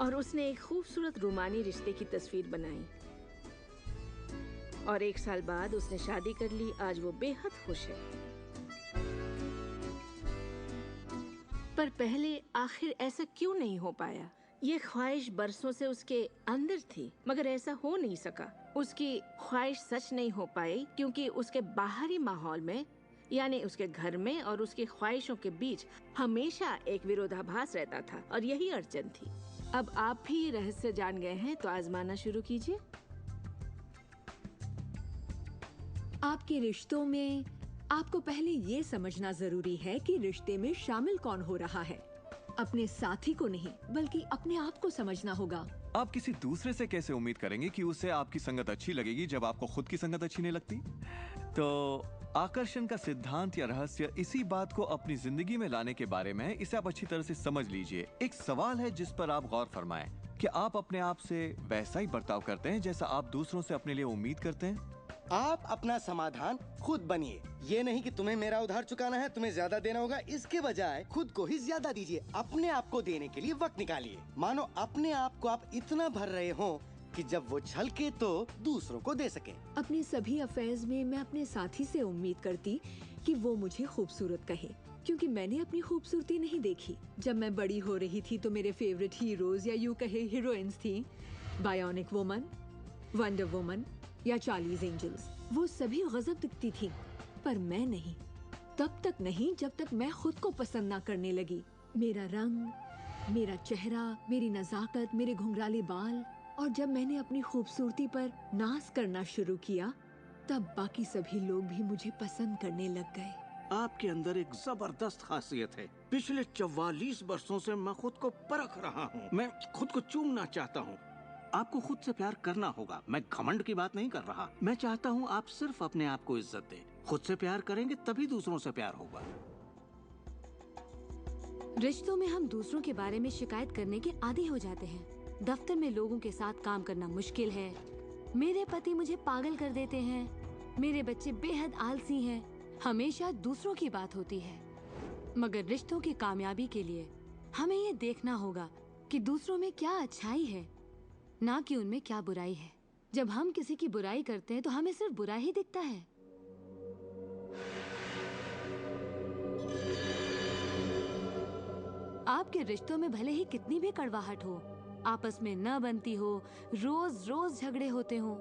[SPEAKER 14] और उसने एक खूबसूरत रूमानी रिश्ते की तस्वीर बनाई और 1 साल बाद उसने शादी कर ली। आज वो बेहद खुश है। पर पहले आखिर ऐसा क्यों नहीं हो पाया? ये ख्वाहिश बरसों से उसके अंदर थी, मगर ऐसा हो नहीं सका। उसकी ख्वाहिश सच नहीं हो पाई क्योंकि उसके बाहरी माहौल में, यानी उसके घर में और उसकी ख्वाहिशों के बीच हमेशा एक विरोधाभास रहता था और यही अड़चन थी। अब आप भी ये रहस्य जान गए हैं तो आजमाना शुरू कीजिए।
[SPEAKER 11] आपके रिश्तों में आपको पहले ये समझना जरूरी है कि रिश्ते में शामिल कौन हो रहा है। अपने साथी को नहीं, बल्कि अपने आप को समझना होगा।
[SPEAKER 19] आप किसी दूसरे से कैसे उम्मीद करेंगे कि उसे आपकी संगत अच्छी लगेगी जब आपको खुद की संगत अच्छी नहीं लगती? तो आकर्षण का सिद्धांत या रहस्य इसी बात को अपनी जिंदगी में लाने के बारे में है। इसे आप अच्छी तरह से समझ लीजिए। एक सवाल है जिस पर आप गौर फरमाएं कि आप अपने आप से वैसा ही बर्ताव करते हैं जैसा आप दूसरों से अपने लिए उम्मीद करते हैं।
[SPEAKER 21] आप अपना समाधान खुद बनिए। ये नहीं कि तुम्हें मेरा उधार चुकाना है, तुम्हें ज्यादा देना होगा। इसके बजाय खुद को ही ज्यादा दीजिए। अपने आप को देने के लिए वक्त निकालिए। मानो अपने आप को आप इतना भर रहे हो कि जब वो छलके तो दूसरों को दे सके।
[SPEAKER 11] अपने सभी अफेयर्स में मैं अपने साथी से उम्मीद करती कि वो मुझे खूबसूरत कहे, क्योंकि मैंने अपनी खूबसूरती नहीं देखी। जब मैं बड़ी हो रही थी तो मेरे फेवरेट हीरोज या यूं कहे हीरोइंस थी, बायोनिक वुमन, वंडर वुमन या चार्लीज एंजल्स। वो सभी गजब दिखती थी, पर मैं नहीं। तब तक नहीं जब तक मैं खुद को पसंद ना करने लगी। मेरा रंग, मेरा चेहरा, मेरी नजाकत, मेरे घुंघराले बाल। और जब मैंने अपनी खूबसूरती पर नाज करना शुरू किया, तब बाकी सभी लोग भी मुझे पसंद करने लग गए।
[SPEAKER 2] आपके अंदर एक जबरदस्त खासियत है। पिछले 44 वर्षों से मैं खुद को परख रहा हूँ। मैं खुद को चूमना चाहता हूँ। आपको खुद से प्यार करना होगा। मैं घमंड की बात नहीं कर रहा। मैं चाहता हूँ आप सिर्फ अपने आप को इज्जत दें। खुद से प्यार करेंगे तभी दूसरों से प्यार होगा।
[SPEAKER 6] रिश्तों में हम दूसरों के बारे में शिकायत करने के आदी हो जाते हैं। दफ्तर में लोगों के साथ काम करना मुश्किल है। मेरे पति मुझे पागल कर देते हैं। मेरे बच्चे बेहद आलसी हैं। हमेशा दूसरों की बात होती है। मगर रिश्तों की कामयाबी के लिए हमें ये देखना होगा कि दूसरों में क्या अच्छाई है, ना कि उनमें क्या बुराई है। जब हम किसी की बुराई करते हैं तो हमें सिर्फ बुरा ही दिखता है। आपके रिश्तों में भले ही कितनी भी कड़वाहट हो, आपस में न बनती हो, रोज रोज झगड़े होते हो,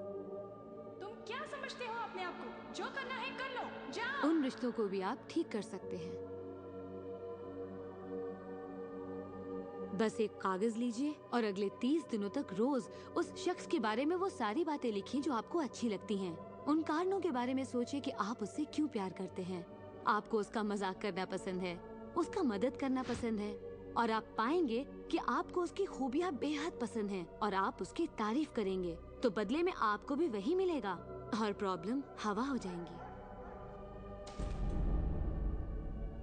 [SPEAKER 1] तुम क्या समझते हो अपने आप को? जो करना है कर लो, जाओ।
[SPEAKER 6] उन रिश्तों को भी आप ठीक कर सकते हैं। बस एक कागज लीजिए और अगले 30 दिनों तक रोज उस शख्स के बारे में वो सारी बातें लिखिए जो आपको अच्छी लगती हैं। उन कारणों के बारे में सोचिए कि आप उससे क्यों प्यार करते हैं। आपको उसका मजाक करना पसंद है, उसका मदद करना पसंद है, और आप पाएंगे कि आपको उसकी खूबियाँ बेहद पसंद हैं और आप उसकी तारीफ करेंगे तो बदले में आपको भी वही मिलेगा और प्रॉब्लम हवा हो जाएंगी।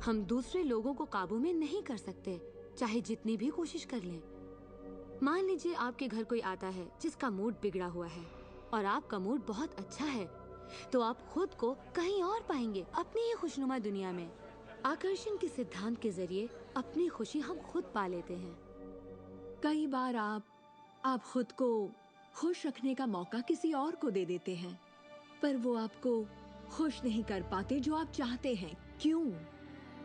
[SPEAKER 6] हम दूसरे लोगों को काबू में नहीं कर सकते, चाहे जितनी भी कोशिश कर लें। मान लीजिए आपके घर कोई आता है जिसका मूड बिगड़ा हुआ है और आपका मूड बहुत अच्छा है, तो आप खुद को कहीं और पाएंगे, अपनी ही खुशनुमा दुनिया में। आकर्षण के सिद्धांत के जरिए अपनी खुशी हम खुद पा लेते हैं।
[SPEAKER 11] कई बार आप खुद को खुश रखने का मौका किसी और को दे देते हैं, पर वो आपको खुश नहीं कर पाते जो आप चाहते हैं। क्यों?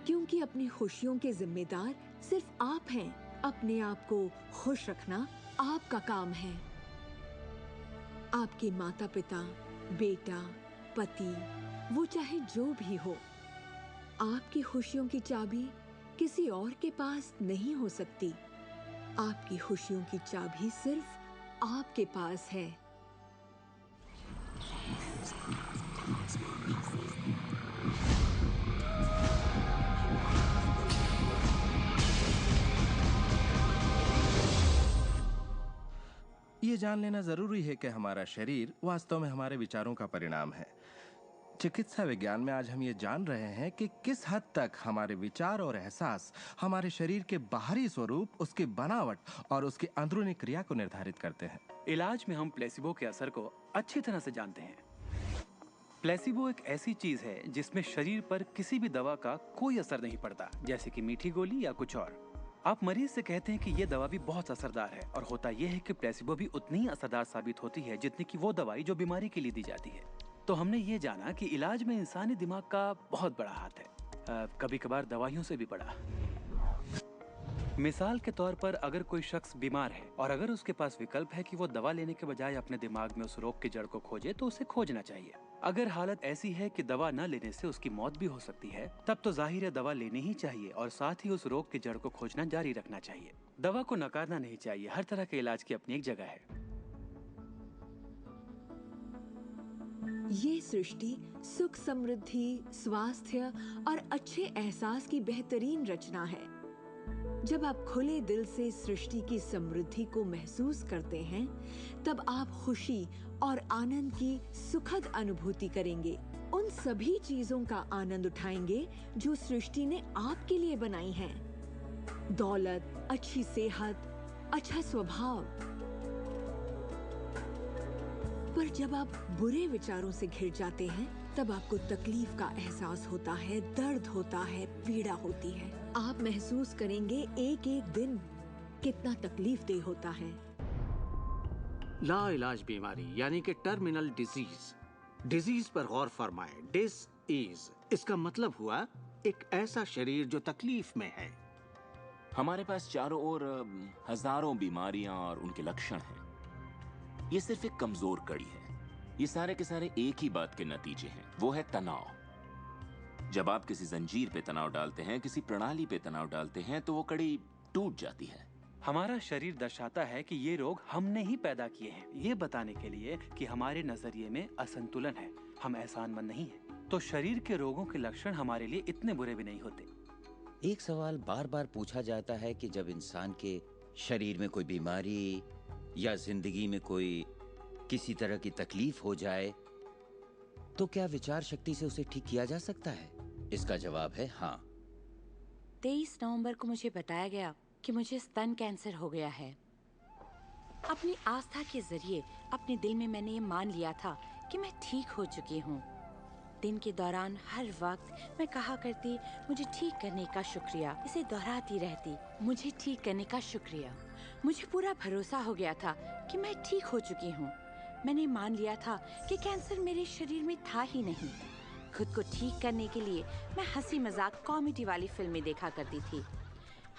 [SPEAKER 11] क्योंकि अपनी खुशियों के जिम्मेदार सिर्फ आप हैं। अपने आप को खुश रखना आपका काम है। आपके माता पिता, बेटा, पति, वो चाहे जो भी हो, आपकी खुशियों की चाबी किसी और के पास नहीं हो सकती। आपकी खुशियों की चाबी सिर्फ आपके पास है।
[SPEAKER 19] ये जान लेना जरूरी है कि हमारा शरीर वास्तव में हमारे विचारों का परिणाम है।
[SPEAKER 15] चिकित्सा विज्ञान में आज हम ये जान रहे हैं कि किस हद तक हमारे विचार और एहसास हमारे शरीर के बाहरी स्वरूप, उसकी बनावट और उसकी अंदरूनी क्रिया को निर्धारित करते हैं।
[SPEAKER 8] इलाज में हम प्लेसिबो के असर को अच्छी तरह से जानते हैं। प्लेसिबो एक ऐसी चीज है जिसमें शरीर पर किसी भी दवा का कोई असर नहीं पड़ता, जैसे कि मीठी गोली या कुछ और। आप मरीज से कहते हैं कि ये दवा भी बहुत असरदार है, और होता यह है कि प्लेसिबो भी उतनी ही असरदार साबित होती है जितनी कि वो दवाई जो बीमारी के लिए दी जाती है। तो हमने ये जाना कि इलाज में इंसानी दिमाग का बहुत बड़ा हाथ है, कभी कभार दवाइयों से भी बड़ा। मिसाल के तौर पर अगर कोई शख्स बीमार है और अगर उसके पास विकल्प है कि वो दवा लेने के बजाय अपने दिमाग में उस रोग की जड़ को खोजे, तो उसे खोजना चाहिए। अगर हालत ऐसी है कि दवा न लेने से उसकी मौत भी हो सकती है, तब तो जाहिर है दवा लेनी ही चाहिए और साथ ही उस रोग की जड़ को खोजना जारी रखना चाहिए। दवा को नकारना नहीं चाहिए। हर तरह के इलाज की अपनी एक जगह है।
[SPEAKER 11] ये सृष्टि सुख, समृद्धि, स्वास्थ्य और अच्छे एहसास की बेहतरीन रचना है। जब आप खुले दिल से सृष्टि की समृद्धि को महसूस करते हैं, तब आप खुशी और आनंद की सुखद अनुभूति करेंगे। उन सभी चीजों का आनंद उठाएंगे जो सृष्टि ने आपके लिए बनाई हैं। दौलत, अच्छी सेहत, अच्छा स्वभाव। पर जब आप बुरे विचारों से घिर जाते हैं, तब आपको तकलीफ का एहसास होता है, दर्द होता है, पीड़ा होती है। आप महसूस करेंगे एक एक दिन कितना तकलीफदेह होता है।
[SPEAKER 2] लाइलाज बीमारी यानी कि टर्मिनल डिजीज पर गौर फरमाएं। डिस इसका मतलब हुआ एक ऐसा शरीर जो तकलीफ में है।
[SPEAKER 18] हमारे पास चारों ओर हजारों बीमारियां और उनके लक्षण हैं। ये सिर्फ एक कमजोर कड़ी है। ये सारे के सारे एक ही बात के नतीजे हैं, वो है तनाव। जब आप किसी जंजीर पे तनाव डालते हैं, किसी प्रणाली पे तनाव डालते हैं, तो वो कड़ी टूट जाती है।
[SPEAKER 8] हमारा शरीर दर्शाता है कि ये रोग हमने ही पैदा किए हैं, ये बताने के लिए कि हमारे नजरिए में असंतुलन है, हम एहसानमंद नहीं हैं। तो शरीर के रोगों के लक्षण हमारे लिए इतने बुरे भी नहीं होते।
[SPEAKER 7] एक सवाल बार बार पूछा जाता है कि जब इंसान के शरीर में कोई बीमारी या जिंदगी में कोई किसी तरह की तकलीफ हो जाए, तो क्या विचार शक्ति से उसे ठीक किया जा सकता है? इसका जवाब है हाँ।
[SPEAKER 12] 23 नवंबर को मुझे बताया गया कि मुझे स्तन कैंसर हो गया है। अपनी आस्था के जरिए अपने दिल में मैंने ये मान लिया था कि मैं ठीक हो चुकी हूँ। दिन के दौरान हर वक्त मैं कहा करती, मुझे ठीक करने का शुक्रिया। इसे दोहराती रहती, मुझे ठीक करने का शुक्रिया। मुझे पूरा भरोसा हो गया था कि मैं ठीक हो चुकी हूँ। मैंने मान लिया था कि कैंसर मेरे शरीर में था ही नहीं। खुद को ठीक करने के लिए मैं हंसी मजाक कॉमेडी वाली फिल्में देखा करती थी।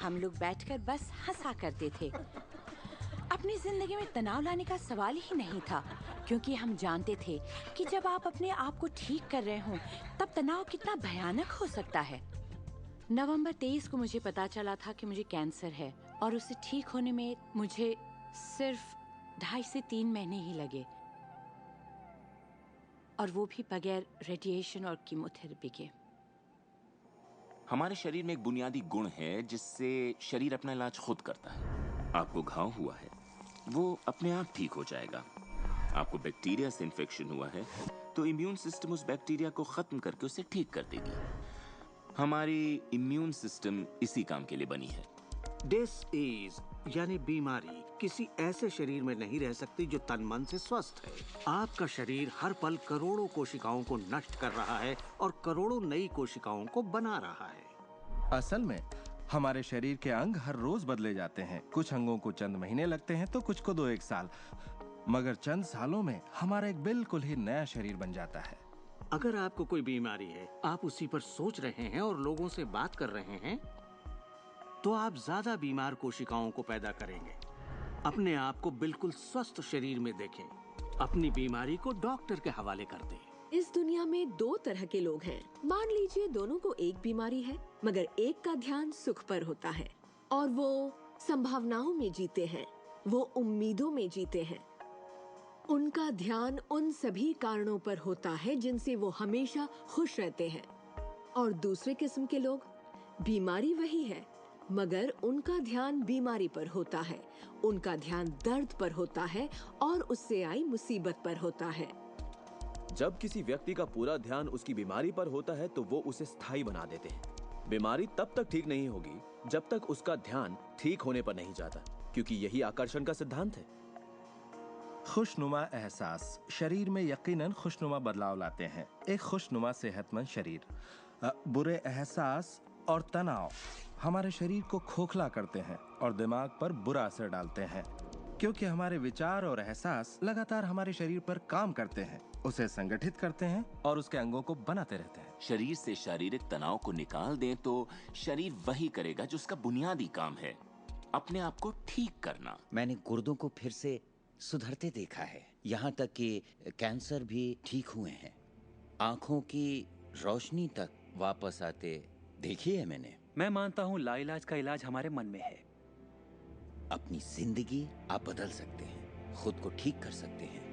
[SPEAKER 12] हम लोग बैठकर बस हंसा करते थे। अपनी जिंदगी में तनाव लाने का सवाल ही नहीं था, क्योंकि हम जानते थे कि जब आप अपने आप को ठीक कर रहे हों, तब तनाव कितना भयानक हो सकता है। नवंबर 23 को मुझे पता चला था कि मुझे कैंसर है, और उसे ठीक होने में मुझे सिर्फ 2.5 से 3 महीने ही लगे, और वो भी बगैर रेडिएशन और कीमोथेरेपी के।
[SPEAKER 18] हमारे शरीर में एक बुनियादी गुण है जिससे शरीर अपना इलाज खुद करता है। आपको घाव हुआ है, वो अपने आप ठीक हो जाएगा। आपको बैक्टीरिया से इन्फेक्शन हुआ है, तो इम्यून सिस्टम उस बैक्टीरिया को खत्म करके उसे ठीक कर देगी। हमारी इम्यून सिस्टम इसी काम के लिए बनी है।
[SPEAKER 2] डिसीज यानी बीमारी किसी ऐसे शरीर में नहीं रह सकती जो तन मन से स्वस्थ है। आपका शरीर हर पल करोड़ों कोशिकाओं को नष्ट कर रहा है और करोड़ों नई कोशिकाओं को बना रहा है।
[SPEAKER 15] असल में हमारे शरीर के अंग हर रोज बदले जाते हैं। कुछ अंगों को चंद महीने लगते हैं तो कुछ को 2-1 साल, मगर चंद सालों में हमारा एक बिल्कुल ही नया शरीर बन जाता है।
[SPEAKER 2] अगर आपको कोई बीमारी है, आप उसी पर सोच रहे हैं और लोगों से बात कर रहे हैं, तो आप ज्यादा बीमार कोशिकाओं को पैदा करेंगे। अपने आप को बिल्कुल स्वस्थ शरीर में देखें। अपनी बीमारी को डॉक्टर के हवाले कर दें।
[SPEAKER 11] इस दुनिया में 2 तरह के लोग हैं। मान लीजिए दोनों को एक बीमारी है, मगर एक का ध्यान सुख पर होता है और वो संभावनाओं में जीते हैं, वो उम्मीदों में जीते हैं। उनका ध्यान उन सभी कारणों पर होता है जिनसे वो हमेशा खुश रहते हैं। और दूसरे किस्म के लोग, बीमारी वही है, मगर उनका ध्यान बीमारी पर होता है, उनका ध्यान दर्द पर होता है और उससे आई मुसीबत पर होता है।
[SPEAKER 5] जब किसी व्यक्ति का पूरा ध्यान उसकी बीमारी पर होता है तो वो उसे स्थायी बना देते हैं। बीमारी तब तक ठीक नहीं होगी जब तक उसका ध्यान ठीक होने पर नहीं जाता, क्योंकि यही आकर्षण का सिद्धांत है।
[SPEAKER 4] खुशनुमा एहसास शरीर में यकीनन खुशनुमा बदलाव लाते हैं। एक खुशनुमा सेहतमंद शरीर। बुरे एहसास और तनाव हमारे शरीर को खोखला करते हैं और दिमाग पर बुरा असर डालते हैं, क्योंकि हमारे विचार और एहसास लगातार हमारे शरीर पर काम करते हैं, उसे संगठित करते हैं और उसके अंगों को बनाते रहते हैं।
[SPEAKER 18] शरीर से शारीरिक तनाव को निकाल दें तो शरीर वही करेगा जो उसका बुनियादी काम है, अपने आप को ठीक करना।
[SPEAKER 7] मैंने गुर्दों को फिर से सुधरते देखा है, यहाँ तक कि कैंसर भी ठीक हुए हैं। आंखों की रोशनी तक वापस आते देखी है मैंने।
[SPEAKER 20] मैं मानता हूँ लाइलाज का इलाज हमारे मन में है।
[SPEAKER 7] अपनी जिंदगी आप बदल सकते हैं, खुद को ठीक कर सकते हैं।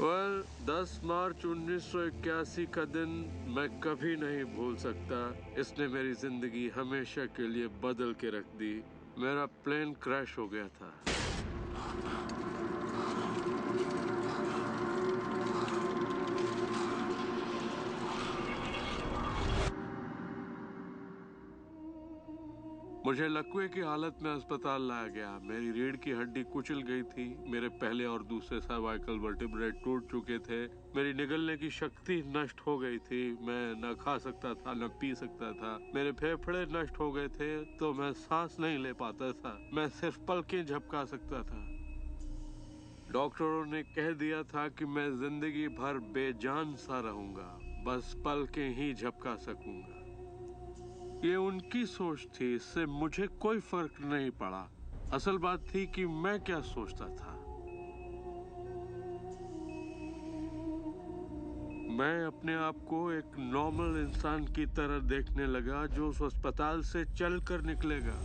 [SPEAKER 10] well, 10 मार्च 1981 का दिन मैं कभी नहीं भूल सकता। इसने मेरी जिंदगी हमेशा के लिए बदल के रख दी। मेरा प्लेन क्रैश हो गया था। मुझे लकवे की हालत में अस्पताल लाया गया। मेरी रीढ़ की हड्डी कुचल गई थी। मेरे पहले और दूसरे सर्वाइकल वर्टिब्रे टूट चुके थे। मेरी निगलने की शक्ति नष्ट हो गई थी। मैं न खा सकता था न पी सकता था। मेरे फेफड़े नष्ट हो गए थे तो मैं सांस नहीं ले पाता था। मैं सिर्फ पलकें झपका सकता था। डॉक्टरों ने कह दिया था कि मैं जिंदगी भर बेजान सा रहूंगा, बस पलकें ही झपका सकूंगा। ये उनकी सोच थी, इससे मुझे कोई फर्क नहीं पड़ा। असल बात थी कि मैं क्या सोचता था। मैं अपने आप को एक नॉर्मल इंसान की तरह देखने लगा जो उस अस्पताल से चलकर निकलेगा।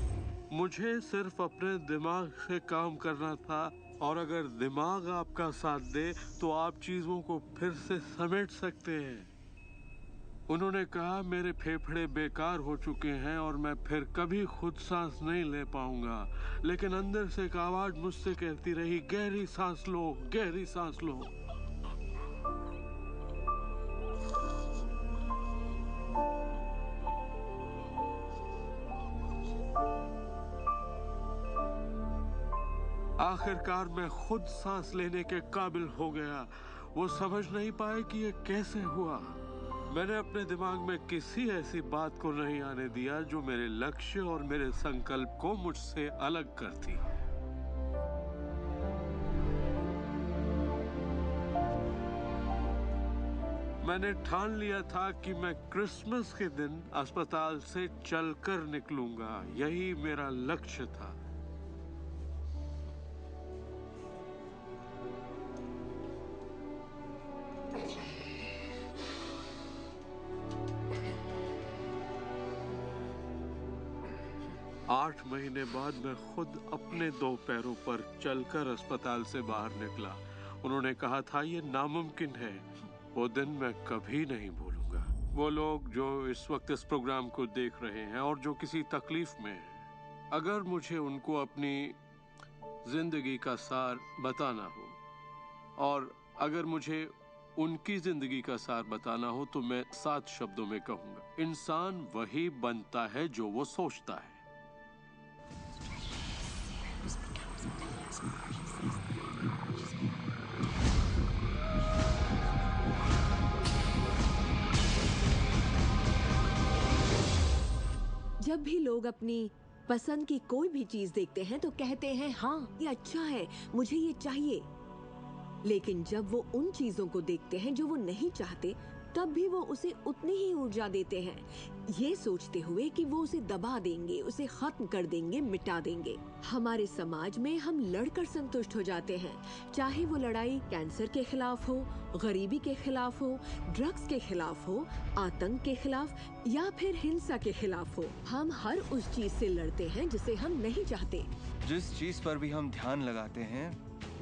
[SPEAKER 10] मुझे सिर्फ अपने दिमाग से काम करना था, और अगर दिमाग आपका साथ दे तो आप चीजों को फिर से समेट सकते हैं। उन्होंने कहा मेरे फेफड़े बेकार हो चुके हैं और मैं फिर कभी खुद सांस नहीं ले पाऊंगा, लेकिन अंदर से एक आवाज मुझसे कहती रही, गहरी सांस लो, गहरी सांस लो। आखिरकार मैं खुद सांस लेने के काबिल हो गया। वो समझ नहीं पाए कि ये कैसे हुआ। मैंने अपने दिमाग में किसी ऐसी बात को नहीं आने दिया जो मेरे लक्ष्य और मेरे संकल्प को मुझसे अलग करती। मैंने ठान लिया था कि मैं क्रिसमस के दिन अस्पताल से चलकर निकलूंगा। यही मेरा लक्ष्य था। 8 महीने बाद मैं खुद अपने 2 पैरों पर चलकर अस्पताल से बाहर निकला। उन्होंने कहा था ये नामुमकिन है। वो दिन मैं कभी नहीं भूलूंगा। वो लोग जो इस वक्त इस प्रोग्राम को देख रहे हैं और जो किसी तकलीफ में हैं, अगर मुझे उनको अपनी जिंदगी का सार बताना हो और अगर मुझे उनकी जिंदगी का सार बताना हो तो मैं 7 शब्दों में कहूंगा, इंसान वही बनता है जो वो सोचता है।
[SPEAKER 11] जब भी लोग अपनी पसंद की कोई भी चीज देखते हैं तो कहते हैं हाँ ये अच्छा है, मुझे ये चाहिए। लेकिन जब वो उन चीजों को देखते हैं जो वो नहीं चाहते, तब भी वो उसे उतनी ही ऊर्जा देते हैं, ये सोचते हुए कि वो उसे दबा देंगे, उसे खत्म कर देंगे, मिटा देंगे। हमारे समाज में हम लड़कर संतुष्ट हो जाते हैं, चाहे वो लड़ाई कैंसर के खिलाफ हो, गरीबी के खिलाफ हो, ड्रग्स के खिलाफ हो, आतंक के खिलाफ या फिर हिंसा के खिलाफ हो। हम हर उस चीज से लड़ते हैं जिसे हम नहीं चाहते।
[SPEAKER 15] जिस चीज पर भी हम ध्यान लगाते हैं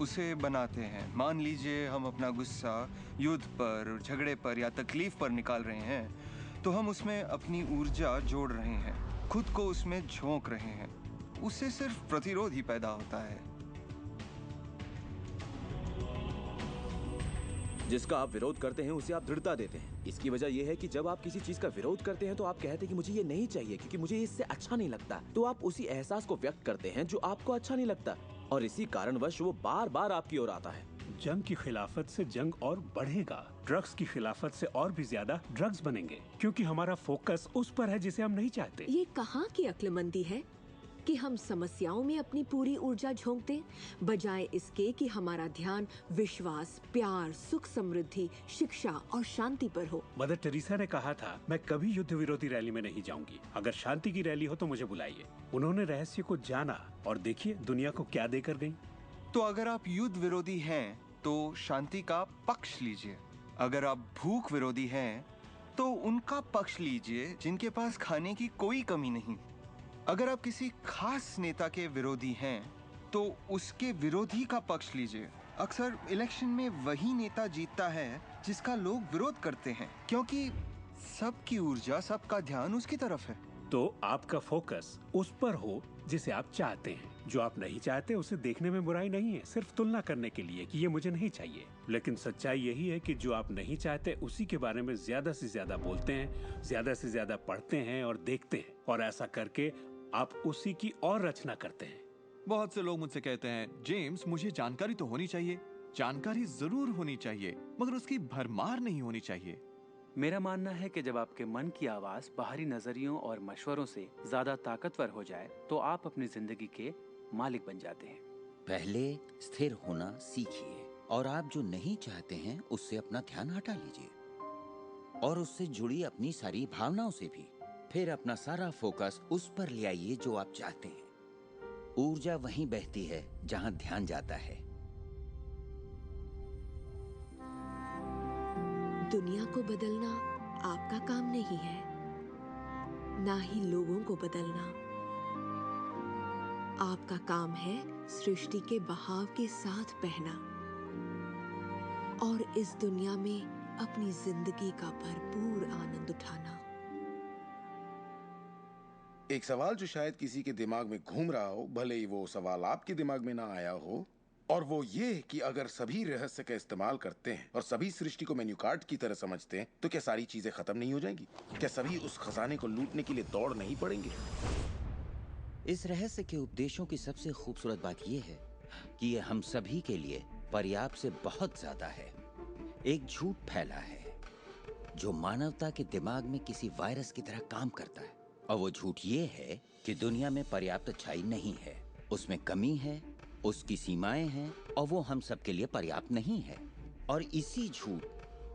[SPEAKER 15] उसे बनाते हैं। मान लीजिए हम अपना गुस्सा युद्ध पर, झगड़े पर या तकलीफ पर निकाल रहे हैं, तो हम उसमें अपनी ऊर्जा जोड़ रहे हैं, खुद को उसमें झोंक रहे हैं। उससे सिर्फ प्रतिरोध ही पैदा होता है।
[SPEAKER 5] जिसका आप विरोध करते हैं उसे आप दृढ़ता देते हैं। इसकी वजह यह है कि जब आप किसी चीज का विरोध करते हैं तो आप कहते हैं कि मुझे ये नहीं चाहिए क्योंकि मुझे इससे अच्छा नहीं लगता, तो आप उसी एहसास को व्यक्त करते हैं जो आपको अच्छा नहीं लगता, और इसी कारणवश वो बार बार आपकी ओर आता है।
[SPEAKER 8] जंग की खिलाफत से जंग और बढ़ेगा, ड्रग्स की खिलाफत से और भी ज्यादा ड्रग्स बनेंगे, क्योंकि हमारा फोकस उस पर है जिसे हम नहीं चाहते।
[SPEAKER 11] ये कहाँ की अक्लमंदी है कि हम समस्याओं में अपनी पूरी ऊर्जा झोंक दें, बजाय इसके कि हमारा ध्यान विश्वास, प्यार, सुख, समृद्धि, शिक्षा और शांति पर हो।
[SPEAKER 8] मदर टेरेसा ने कहा था, मैं कभी युद्ध विरोधी रैली में नहीं जाऊंगी, अगर शांति की रैली हो तो मुझे बुलाइए। उन्होंने रहस्य को जाना और देखिए दुनिया को क्या देकर गई।
[SPEAKER 15] तो अगर आप युद्ध विरोधी हैं तो शांति का पक्ष लीजिए, अगर आप भूख विरोधी हैं तो उनका पक्ष लीजिए जिनके पास खाने की कोई कमी नहीं, अगर आप किसी खास नेता के विरोधी हैं तो उसके विरोधी का पक्ष लीजिए। अक्सर इलेक्शन में वही नेता जीतता है जिसका लोग विरोध करते हैं, क्योंकि सबकी ऊर्जा, सबका ध्यान उसकी तरफ है।
[SPEAKER 8] तो आपका फोकस उस पर हो जिसे आप चाहते हैं। जो आप नहीं चाहते उसे देखने में बुराई नहीं है, सिर्फ तुलना करने के लिए कि ये मुझे नहीं चाहिए। लेकिन सच्चाई यही है कि जो आप नहीं चाहते उसी के बारे में ज्यादा से ज्यादा बोलते हैं, ज्यादा से ज्यादा पढ़ते हैं और देखते हैं, और ऐसा करके आप उसी की और रचना करते हैं।
[SPEAKER 19] बहुत से लोग मुझसे कहते हैं, जेम्स मुझे जानकारी तो होनी चाहिए, जानकारी जरूर होनी चाहिए, मगर उसकी भरमार नहीं होनी चाहिए।
[SPEAKER 17] मेरा मानना है कि जब आपके मन की आवाज बाहरी नजरियों और मशवरों से ज्यादा ताकतवर हो जाए तो आप अपनी जिंदगी के मालिक बन जाते हैं।
[SPEAKER 7] पहले स्थिर होना सीखिए, और आप जो नहीं चाहते हैं उससे अपना ध्यान हटा लीजिए, और उससे जुड़ी अपनी सारी भावनाओं से भी। फिर अपना सारा फोकस उस पर ले आइए जो आप चाहते हैं। ऊर्जा वहीं बहती है जहां ध्यान जाता है।
[SPEAKER 11] दुनिया को बदलना आपका काम नहीं है, ना ही लोगों को बदलना। आपका काम है सृष्टि के बहाव के साथ बहना और इस दुनिया में अपनी जिंदगी का भरपूर आनंद उठाना।
[SPEAKER 3] एक सवाल जो शायद किसी के दिमाग में घूम रहा हो, भले ही वो सवाल आपके दिमाग में ना आया हो, और वो ये कि अगर सभी रहस्य का इस्तेमाल करते हैं और सभी सृष्टि को मेन्यू कार्ड की तरह समझते हैं तो क्या सारी चीजें खत्म नहीं हो जाएंगी? क्या सभी उस खजाने को लूटने के लिए दौड़ नहीं पड़ेंगे?
[SPEAKER 7] इस रहस्य के उपदेशों की सबसे खूबसूरत बात यह है कि ये हम सभी के लिए पर्याप्त से बहुत ज्यादा है। एक झूठ फैला है जो मानवता के दिमाग में किसी वायरस की तरह काम करता है, और वो झूठ ये है कि दुनिया में पर्याप्त अच्छाई नहीं है, उसमें कमी है, उसकी सीमाएं हैं, और वो हम सब के लिए पर्याप्त नहीं है। और इसी झूठ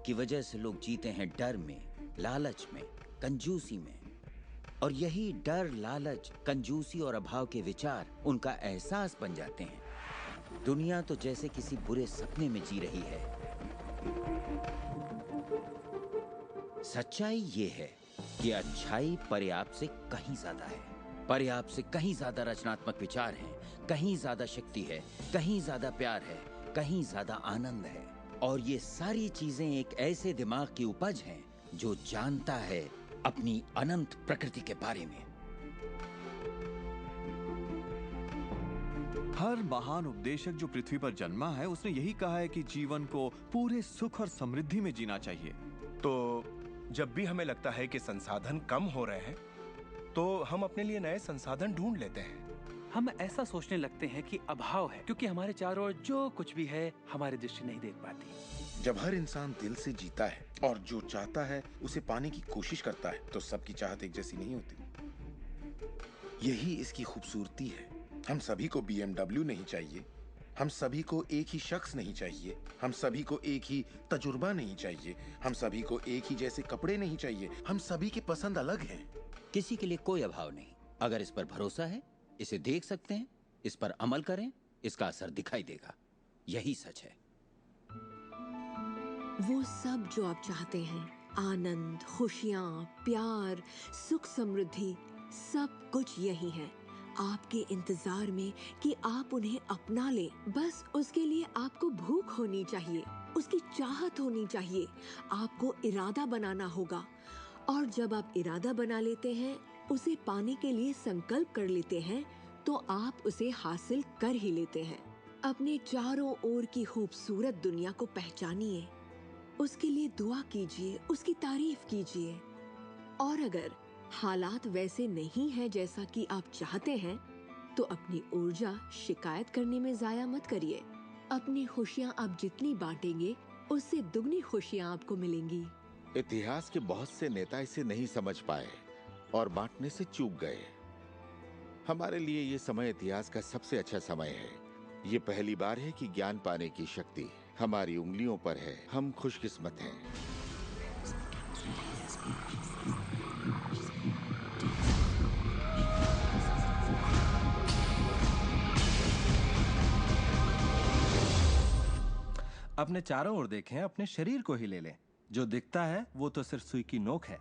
[SPEAKER 7] की वजह से लोग जीते हैं डर में, लालच में, कंजूसी में, और यही डर, लालच, कंजूसी और अभाव के विचार उनका एहसास बन जाते हैं। दुनिया तो जैसे किसी बुरे सपने में जी रही है। सच्चाई ये है कि अच्छाई पर्याप्त से कहीं ज्यादा है। पर्याप्त से कहीं ज्यादा रचनात्मक विचार हैं, कहीं ज्यादा शक्ति है, कहीं ज्यादा प्यार है, कहीं ज्यादा आनंद है। और ये सारी चीजें एक ऐसे दिमाग की उपज हैं जो जानता है अपनी अनंत प्रकृति के बारे में।
[SPEAKER 19] हर महान उपदेशक जो पृथ्वी पर जन्मा है उसने यही कहा है कि जीवन को पूरे सुख और समृद्धि में जीना चाहिए।
[SPEAKER 4] तो जब भी हमें लगता है कि संसाधन कम हो रहे हैं तो हम अपने लिए नए संसाधन ढूंढ लेते हैं।
[SPEAKER 17] हम ऐसा सोचने लगते हैं कि अभाव है क्योंकि हमारे चारों ओर जो कुछ भी है हमारी दृष्टि नहीं देख पाती।
[SPEAKER 3] जब हर इंसान दिल से जीता है और जो चाहता है उसे पाने की कोशिश करता है तो सबकी चाहत एक जैसी नहीं होती। यही इसकी खूबसूरती है। हम सभी को BMW नहीं चाहिए, हम सभी को एक ही शख्स नहीं चाहिए, हम सभी को एक ही तजुर्बा नहीं चाहिए, हम सभी को एक ही जैसे कपड़े नहीं चाहिए, हम सभी की पसंद अलग है।
[SPEAKER 7] किसी के लिए कोई अभाव नहीं। अगर इस पर भरोसा है, इसे देख सकते हैं, इस पर अमल करें, इसका असर दिखाई देगा। यही सच है।
[SPEAKER 11] वो सब जो आप चाहते हैं, आनंद, खुशियाँ, प्यार, सुख, समृद्धि, सब कुछ यही है आपके इंतजार में कि आप उन्हें अपना लें। बस उसके लिए आपको भूख होनी चाहिए, उसकी चाहत होनी चाहिए, आपको इरादा बनाना होगा। और जब आप इरादा बना लेते हैं, उसे पाने के लिए संकल्प कर लेते हैं, तो आप उसे हासिल कर ही लेते हैं। अपने चारों ओर की खूबसूरत दुनिया को पहचानिए, उसके लिए दुआ कीजिए, उसकी तारीफ कीजिए। और अगर हालात वैसे नहीं है जैसा कि आप चाहते हैं, तो अपनी ऊर्जा शिकायत करने में जाया मत करिए। अपनी खुशियाँ आप जितनी बांटेंगे, उससे दुगनी खुशियाँ आपको मिलेंगी।
[SPEAKER 13] इतिहास के बहुत से नेता इसे नहीं समझ पाए और बांटने से चूक गए। हमारे लिए ये समय इतिहास का सबसे अच्छा समय है। ये पहली बार है कि ज्ञान पाने की शक्ति हमारी उंगलियों पर है। हम खुशकिस्मत हैं।
[SPEAKER 22] अपने चारों ओर देखें, अपने शरीर को ही ले लें। जो दिखता है वो तो सिर्फ सुई की नोक है।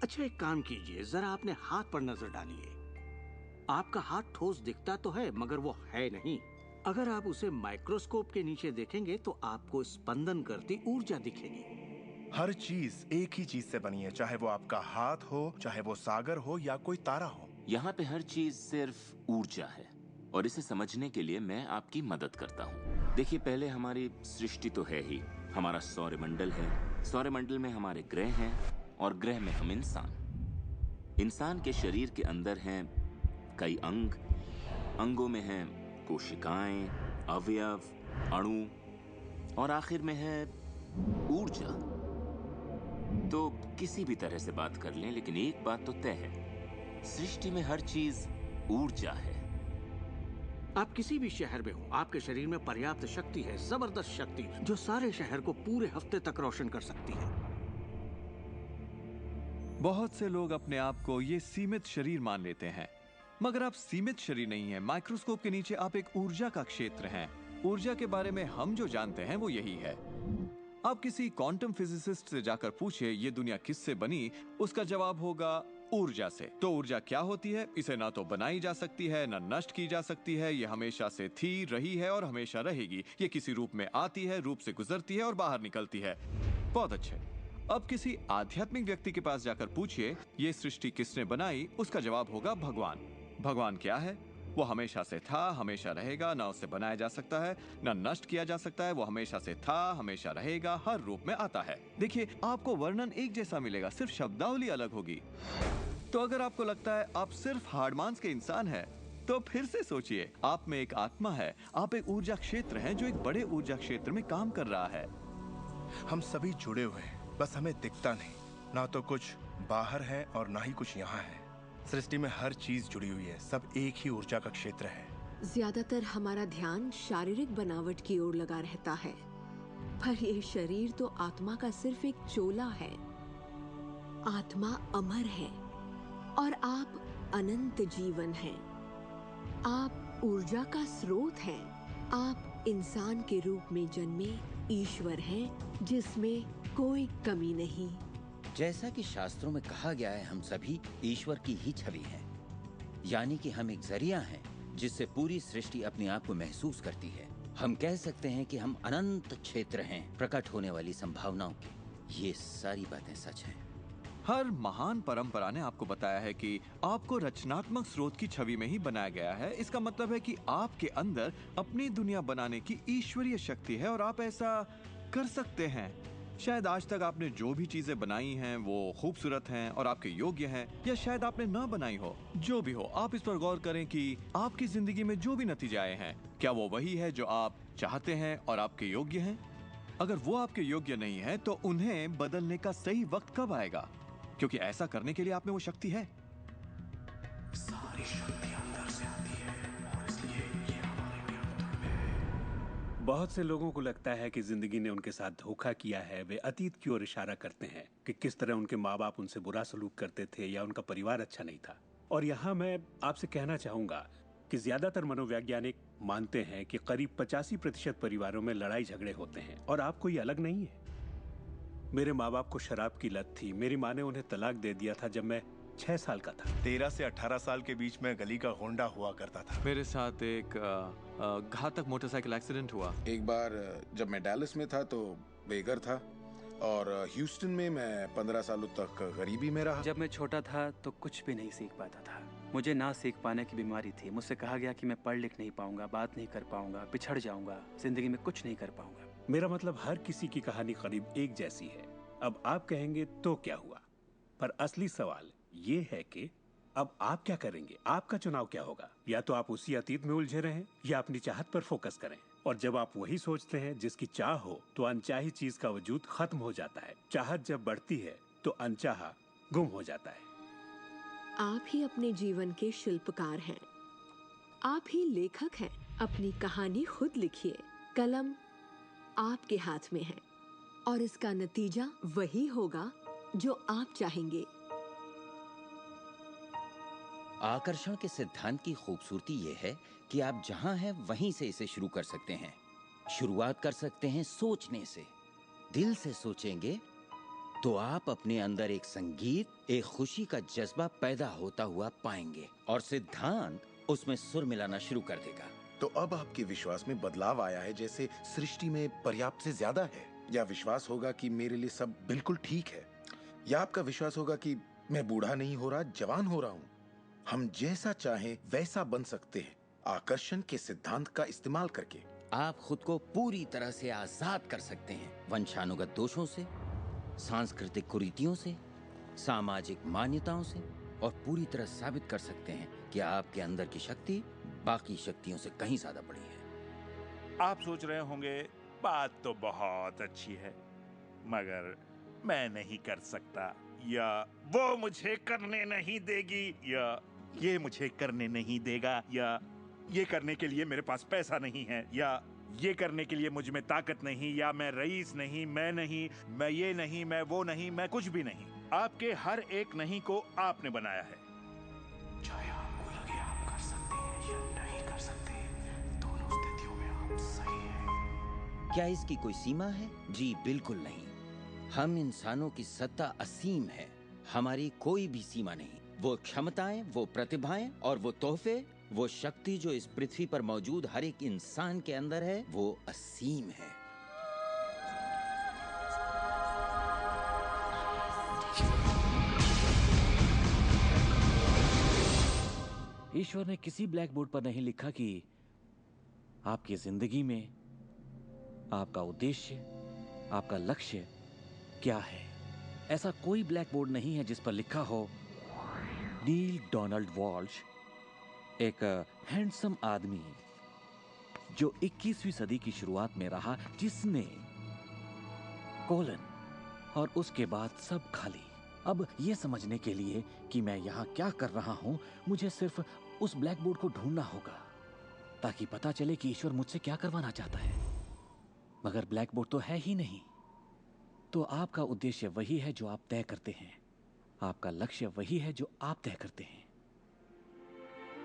[SPEAKER 2] अच्छा, एक काम कीजिए, जरा अपने हाथ पर नजर डालिए। आपका हाथ ठोस दिखता तो है, मगर वो है नहीं। अगर आप उसे माइक्रोस्कोप के नीचे देखेंगे तो आपको स्पंदन करती ऊर्जा दिखेगी।
[SPEAKER 4] हर चीज एक ही चीज से बनी है, चाहे वो आपका हाथ हो, चाहे वो सागर हो या कोई तारा हो।
[SPEAKER 18] यहाँ पे हर चीज सिर्फ ऊर्जा है, और इसे समझने के लिए मैं आपकी मदद करता हूँ। देखिए, पहले हमारी सृष्टि तो है ही, हमारा सौरमंडल है। सौरमंडल में हमारे ग्रह हैं, और ग्रह में हम इंसान के शरीर के अंदर हैं कई अंग। अंगों में हैं कोशिकाएं, अवयव, अणु, और आखिर में है ऊर्जा। तो किसी भी तरह से बात कर लें, लेकिन एक बात तो तय है, सृष्टि में हर चीज ऊर्जा है।
[SPEAKER 2] आप किसी भी शहर में हो, आपके शरीर में पर्याप्त शक्ति है, जबरदस्त शक्ति, जो सारे शहर को पूरे हफ्ते तक रोशन कर सकती है।
[SPEAKER 19] बहुत से लोग अपने आप को ये सीमित शरीर मान लेते हैं, मगर आप सीमित शरीर नहीं हैं। माइक्रोस्कोप के नीचे आप एक ऊर्जा का क्षेत्र हैं। ऊर्जा के बारे में हम जो जानते हैं वो यही है। आप किसी क्वांटम फिजिसिस्ट से जाकर पूछे ये दुनिया किससे बनी, उसका जवाब होगा ऊर्जा से। तो ऊर्जा क्या होती है? इसे ना तो बनाई जा सकती है, ना नष्ट की जा सकती है। ये हमेशा से थी, रही है और हमेशा रहेगी। ये किसी रूप में आती है, रूप से गुजरती है और बाहर निकलती है। बहुत अच्छे। अब किसी आध्यात्मिक व्यक्ति के पास जाकर पूछिए ये सृष्टि किसने बनाई, उसका जवाब होगा भगवान। भगवान क्या है? वो हमेशा से था, हमेशा रहेगा, ना उससे बनाया जा सकता है, ना नष्ट किया जा सकता है। वो हमेशा से था, हमेशा रहेगा, हर रूप में आता है। देखिए, आपको वर्णन एक जैसा मिलेगा, सिर्फ शब्दावली अलग होगी। तो अगर आपको लगता है आप सिर्फ हाड़ मांस के इंसान हैं, तो फिर से सोचिए, आप में एक आत्मा है। आप एक ऊर्जा क्षेत्र हैं जो एक बड़े ऊर्जा क्षेत्र में काम कर रहा है।
[SPEAKER 4] हम सभी जुड़े हुए हैं, बस हमें दिखता नहीं। ना तो कुछ बाहर है और ना ही कुछ यहाँ है। सृष्टि में हर चीज जुड़ी हुई है, सब एक ही ऊर्जा का क्षेत्र है।
[SPEAKER 11] ज्यादातर हमारा ध्यान शारीरिक बनावट की ओर लगा रहता है, पर ये शरीर तो आत्मा का सिर्फ एक चोला है। आत्मा अमर है और आप अनंत जीवन हैं। आप ऊर्जा का स्रोत हैं। आप इंसान के रूप में जन्मे ईश्वर हैं, जिसमें कोई कमी नहीं।
[SPEAKER 7] जैसा कि शास्त्रों में कहा गया है, हम सभी ईश्वर की ही छवि हैं। यानी कि हम एक जरिया हैं जिससे पूरी सृष्टि अपने आप को महसूस करती है। हम कह सकते हैं कि हम अनंत क्षेत्र हैं प्रकट होने वाली संभावनाओं की। ये सारी बातें सच हैं।
[SPEAKER 19] हर महान परंपरा ने आपको बताया है कि आपको रचनात्मक स्रोत की छवि में ही बनाया गया है। इसका मतलब है कि आपके अंदर अपनी दुनिया बनाने की ईश्वरीय शक्ति है और आप ऐसा कर सकते हैं। शायद आज तक आपने जो भी चीजें बनाई हैं वो खूबसूरत हैं और आपके योग्य हैं, या शायद आपने ना बनाई हो। जो भी हो, आप इस पर गौर करें कि आपकी जिंदगी में जो भी नतीजे आए हैं, क्या वो वही है जो आप चाहते हैं और आपके योग्य हैं? अगर वो आपके योग्य नहीं है तो उन्हें बदलने का सही वक्त कब आएगा? क्योंकि ऐसा करने के लिए आप में वो शक्ति है।
[SPEAKER 9] सारी शक्ति अंदर से आती है और इसलिए ये हमारे भी अंदर में।
[SPEAKER 8] बहुत से लोगों को लगता है कि जिंदगी ने उनके साथ धोखा किया है। वे अतीत की ओर इशारा करते हैं कि किस तरह उनके माँ बाप उनसे बुरा सलूक करते थे या उनका परिवार अच्छा नहीं था। और यहाँ मैं आपसे कहना चाहूंगा कि ज्यादातर मनोवैज्ञानिक मानते हैं कि करीब 85% परिवारों में लड़ाई झगड़े होते हैं और आप कोई अलग नहीं है। मेरे माँ बाप को शराब की लत थी। मेरी माँ ने उन्हें तलाक दे दिया था जब मैं 6 साल का था।
[SPEAKER 4] 13 से 18 साल के बीच में गली का गुंडा हुआ करता था।
[SPEAKER 19] मेरे साथ एक घातक मोटरसाइकिल एक्सीडेंट हुआ।
[SPEAKER 3] एक बार जब मैं डैलस में था तो बेघर था, और ह्यूस्टन में मैं 15 सालों तक गरीबी में रहा।
[SPEAKER 17] जब मैं छोटा था तो कुछ भी नहीं सीख पाता था। मुझे ना सीख पाने की बीमारी थी। मुझसे कहा गया कि मैं पढ़ लिख नहीं पाऊंगा, बात नहीं कर पाऊंगा, पिछड़ जाऊंगा, जिंदगी में कुछ नहीं कर पाऊंगा।
[SPEAKER 8] मेरा मतलब हर किसी की कहानी करीब एक जैसी है। अब आप कहेंगे तो क्या हुआ, पर असली सवाल ये है कि अब आप क्या करेंगे, आपका चुनाव क्या होगा। या तो आप उसी अतीत में उलझे रहें या अपनी चाहत पर फोकस करें। और जब आप वही सोचते हैं जिसकी चाह हो, तो अनचाही चीज का वजूद खत्म हो जाता है। चाहत जब बढ़ती है तो अनचाहा गुम हो जाता है।
[SPEAKER 11] आप ही अपने जीवन के शिल्पकार हैं, आप ही लेखक हैं। अपनी कहानी खुद लिखिए, कलम आपके हाथ में है और इसका नतीजा वही होगा जो आप चाहेंगे।
[SPEAKER 7] आकर्षण के सिद्धांत की खूबसूरती यह है कि आप जहां हैं वहीं से इसे शुरू कर सकते हैं। शुरुआत कर सकते हैं सोचने से। दिल से सोचेंगे तो आप अपने अंदर एक संगीत, एक खुशी का जज्बा पैदा होता हुआ पाएंगे और सिद्धांत उसमें सुर मिलाना शुरू कर देगा।
[SPEAKER 3] तो अब आपके विश्वास में बदलाव आया है, जैसे सृष्टि में पर्याप्त से ज्यादा है, या विश्वास होगा कि मेरे लिए सब बिल्कुल ठीक है, या आपका विश्वास होगा कि मैं बूढ़ा नहीं हो रहा, जवान हो रहा हूँ। हम जैसा चाहें वैसा बन सकते हैं आकर्षण के सिद्धांत का इस्तेमाल करके।
[SPEAKER 7] आप खुद को पूरी तरह से आजाद कर सकते हैं वंशानुगत दोषों से, सांस्कृतिक कुरीतियों से, सामाजिक मान्यताओं से, और पूरी तरह साबित कर सकते हैं कि आपके अंदर की शक्ति बाकी शक्तियों से कहीं ज्यादा बड़ी है।
[SPEAKER 14] आप सोच रहे होंगे बात तो बहुत अच्छी है, मगर मैं नहीं कर सकता, या वो मुझे करने नहीं देगी, या ये मुझे करने नहीं देगा, या ये करने के लिए मेरे पास पैसा नहीं है, या ये करने के लिए मुझ में ताकत नहीं, या मैं रईस नहीं, मैं नहीं, मैं ये नहीं, मैं वो नहीं, मैं कुछ भी नहीं। आपके हर एक नहीं को आपने बनाया है।
[SPEAKER 9] चाहे आपको लगे आप कर सकते हैं या नहीं कर सकते, दोनों स्थितियों में आप सही हैं।
[SPEAKER 7] क्या इसकी कोई सीमा है? जी बिल्कुल नहीं। हम इंसानों की सत्ता असीम है, हमारी कोई भी सीमा नहीं। वो क्षमताएं, वो प्रतिभाएं और वो तोहफे, वो शक्ति जो इस पृथ्वी पर मौजूद हर एक इंसान के अंदर है, वो असीम है।
[SPEAKER 20] ईश्वर ने किसी ब्लैक बोर्ड पर नहीं लिखा कि आपकी जिंदगी में आपका उद्देश्य, आपका लक्ष्य क्या है। ऐसा कोई ब्लैक बोर्ड नहीं है जिस पर लिखा हो नील डोनाल्ड वॉल्श, एक हैंडसम आदमी जो 21वीं सदी की शुरुआत में रहा, जिसने कोलन और उसके बाद सब खाली। अब यह समझने के लिए कि मैं यहां क्या कर रहा हूं, मुझे सिर्फ उस ब्लैक बोर्ड को ढूंढना होगा ताकि पता चले कि ईश्वर मुझसे क्या करवाना चाहता है। मगर ब्लैक बोर्ड तो है ही नहीं। तो आपका उद्देश्य वही है जो आप तय करते हैं, आपका लक्ष्य वही है जो आप तय करते हैं।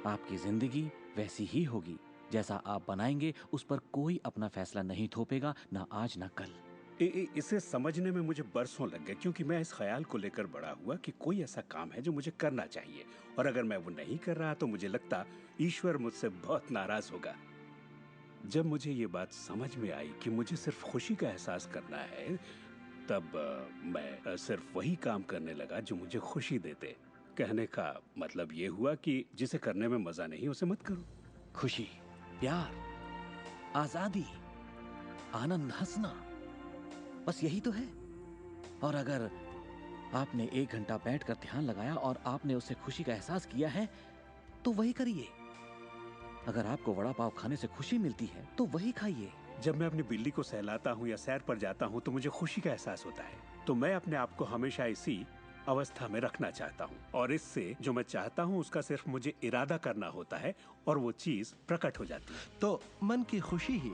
[SPEAKER 20] आपकी जिंदगी वैसी ही होगी जैसा आप बनाएंगे, उस पर कोई अपना फैसला नहीं थोपेगा, ना आज ना कल।
[SPEAKER 8] इसे समझने में मुझे बरसों लग गए, क्योंकि मैं इस ख्याल को लेकर बड़ा हुआ कि कोई ऐसा काम है जो मुझे करना चाहिए, और अगर मैं वो नहीं कर रहा तो मुझे लगता ईश्वर मुझसे बहुत नाराज होगा। जब मुझे ये बात समझ में आई कि मुझे सिर्फ खुशी का एहसास करना है, तब मैं सिर्फ वही काम करने लगा जो मुझे खुशी देते। कहने का मतलब ये हुआ कि जिसे करने में मजा नहीं उसे मत करो।
[SPEAKER 20] खुशी, प्यार, आजादी, आनंद, हंसना, बस यही तो है। और अगर आपने 1 घंटा बैठकर ध्यान लगाया और आपने उससे खुशी का एहसास किया है, तो वही करिए। अगर आपको वड़ा पाव खाने से खुशी मिलती है तो वही खाइए।
[SPEAKER 8] जब मैं अपनी बिल्ली को सहलाता हूँ या सैर पर जाता हूँ तो मुझे खुशी का एहसास होता है। तो मैं अपने आप को हमेशा इसी अवस्था में रखना चाहता हूँ, और इससे जो मैं चाहता हूँ उसका सिर्फ मुझे इरादा करना होता है और वो चीज प्रकट हो जाती है।
[SPEAKER 22] तो मन की खुशी ही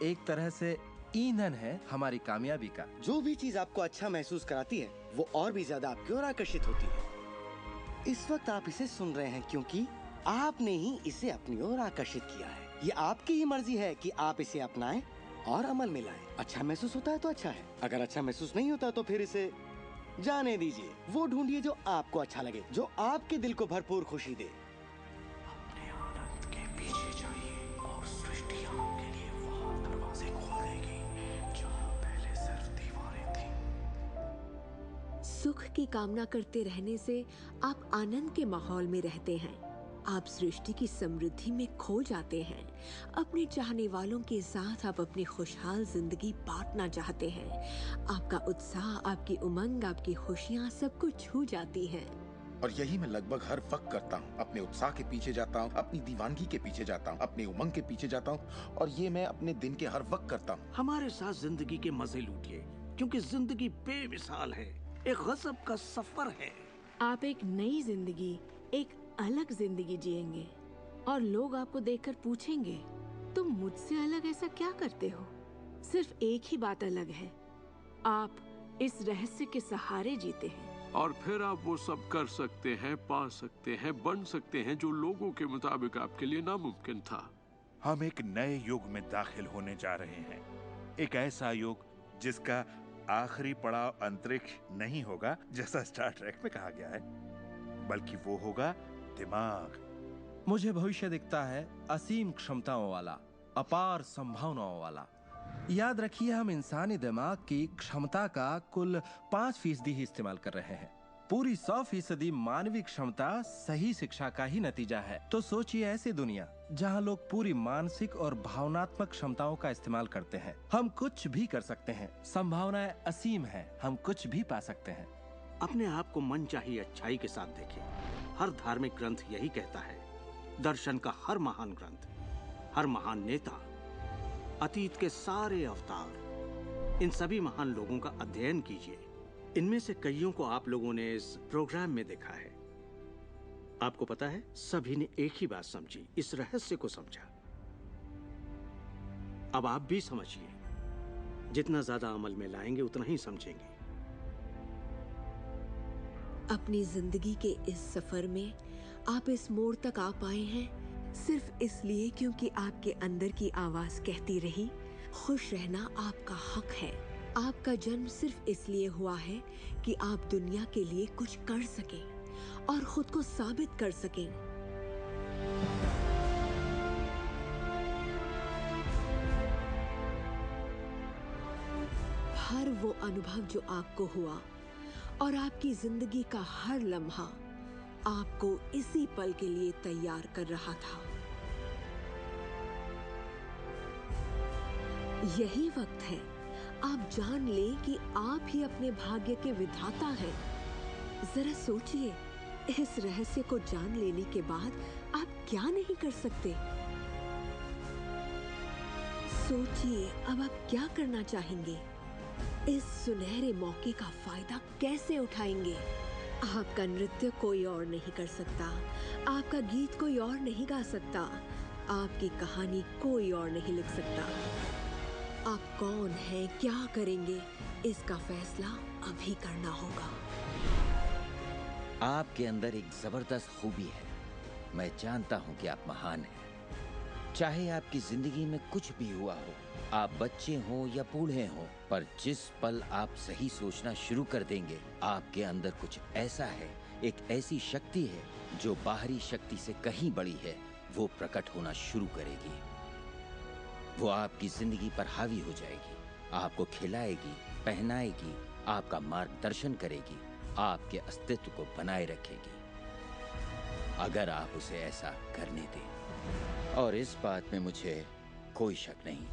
[SPEAKER 22] एक तरह से ईंधन है हमारी कामयाबी का।
[SPEAKER 21] जो भी चीज आपको अच्छा महसूस कराती है वो और भी ज्यादा आपकी ओर आकर्षित होती है। इस वक्त आप इसे सुन रहे हैं क्योंकि आपने ही इसे अपनी ओर आकर्षित किया है। ये आपकी ही मर्जी है कि आप इसे अपनाएं और अमल में लाएं। अच्छा महसूस होता है तो अच्छा है, अगर अच्छा महसूस नहीं होता तो फिर इसे जाने दीजिए। वो ढूंढिए जो आपको अच्छा लगे, जो आपके दिल को भरपूर खुशी दे।
[SPEAKER 9] अपने आनंद के पीछे जाइए और सृष्टि आपके लिए वहां दरवाजे खोल देगी जहां पहले सिर्फ दीवारें थीं।
[SPEAKER 11] सुख की कामना करते रहने से आप आनंद के माहौल में रहते हैं। आप सृष्टि की समृद्धि में खो जाते हैं। अपने चाहने वालों के साथ आप अपनी खुशहाल जिंदगी बांटना चाहते हैं। आपका उत्साह, आपकी उमंग, आपकी खुशियाँ सब कुछ छू जाती हैं।
[SPEAKER 3] और यही मैं लगभग हर वक्त करता हूँ। अपने उत्साह के पीछे जाता हूँ, अपनी दीवानगी के पीछे जाता हूँ, अपनी उमंग के पीछे जाता हूँ, और ये मैं अपने दिन के हर वक्त करता हूँ।
[SPEAKER 2] हमारे साथ जिंदगी के मजे लूटिए, क्योंकि जिंदगी बेमिसाल है, एक गजब का सफर है।
[SPEAKER 11] आप एक नई जिंदगी, एक अलग जिंदगी जिएंगे, और लोग आपको देखकर पूछेंगे, तुम मुझसे अलग ऐसा क्या करते हो? सिर्फ एक ही बात अलग है, आप इस रहस्य के सहारे जीते हैं।
[SPEAKER 10] और फिर आप वो सब कर सकते हैं, पा सकते हैं, बन सकते हैं जो लोगों के मुताबिक आपके लिए नामुमकिन था।
[SPEAKER 14] हम एक नए युग में दाखिल होने जा रहे हैं, एक ऐसा युग जिसका आखिरी पड़ाव अंतरिक्ष नहीं होगा जैसा स्टार ट्रेक में कहा गया है, बल्कि वो होगा दिमाग।
[SPEAKER 22] मुझे भविष्य दिखता है असीम क्षमताओं वाला, अपार संभावनाओं वाला। याद रखिए, हम इंसानी दिमाग की क्षमता का कुल 5% ही इस्तेमाल कर रहे हैं। पूरी 100% मानवीय क्षमता सही शिक्षा का ही नतीजा है। तो सोचिए ऐसी दुनिया जहां लोग पूरी मानसिक और भावनात्मक क्षमताओं का इस्तेमाल करते हैं। हम कुछ भी कर सकते हैं, संभावनाएं असीम है, हम कुछ भी पा सकते हैं।
[SPEAKER 2] अपने आप को मनचाही अच्छाई के साथ देखिए। हर धार्मिक ग्रंथ यही कहता है। दर्शन का हर महान ग्रंथ, हर महान नेता, अतीत के सारे अवतार, इन सभी महान लोगों का अध्ययन कीजिए। इनमें से कईयों को आप लोगों ने इस प्रोग्राम में देखा है। आपको पता है, सभी ने एक ही बात समझी, इस रहस्य को समझा। अब आप भी समझिए। जितना ज्यादा अमल में लाएंगे उतना ही समझेंगे।
[SPEAKER 11] अपनी जिंदगी के इस सफर में आप इस मोड़ तक आ पाए हैं सिर्फ इसलिए क्योंकि आपके अंदर की आवाज कहती रही, खुश रहना आपका हक है। आपका जन्म सिर्फ इसलिए हुआ है कि आप दुनिया के लिए कुछ कर सकें और खुद को साबित कर सकें। हर वो अनुभव जो आपको हुआ और आपकी जिंदगी का हर लम्हा आपको इसी पल के लिए तैयार कर रहा था। यही वक्त है आप जान लें कि आप ही अपने भाग्य के विधाता हैं। जरा सोचिए, इस रहस्य को जान लेने के बाद आप क्या नहीं कर सकते? सोचिए, अब आप क्या करना चाहेंगे? इस सुनहरे मौके का फायदा कैसे उठाएंगे? आपका नृत्य कोई और नहीं कर सकता, आपका गीत कोई और नहीं गा सकता, आपकी कहानी कोई और नहीं लिख सकता। आप कौन हैं, क्या करेंगे, इसका फैसला अभी करना होगा।
[SPEAKER 7] आपके अंदर एक जबरदस्त खूबी है। मैं जानता हूं कि आप महान हैं। चाहे आपकी जिंदगी में कुछ भी हुआ हो, आप बच्चे हों या बूढ़े हों, पर जिस पल आप सही सोचना शुरू कर देंगे, आपके अंदर कुछ ऐसा है, एक ऐसी शक्ति है जो बाहरी शक्ति से कहीं बड़ी है, वो प्रकट होना शुरू करेगी। वो आपकी जिंदगी पर हावी हो जाएगी, आपको खिलाएगी, पहनाएगी, आपका मार्गदर्शन करेगी, आपके अस्तित्व को बनाए रखेगी, अगर आप उसे ऐसा करने दें। और इस बात में मुझे कोई शक नहीं।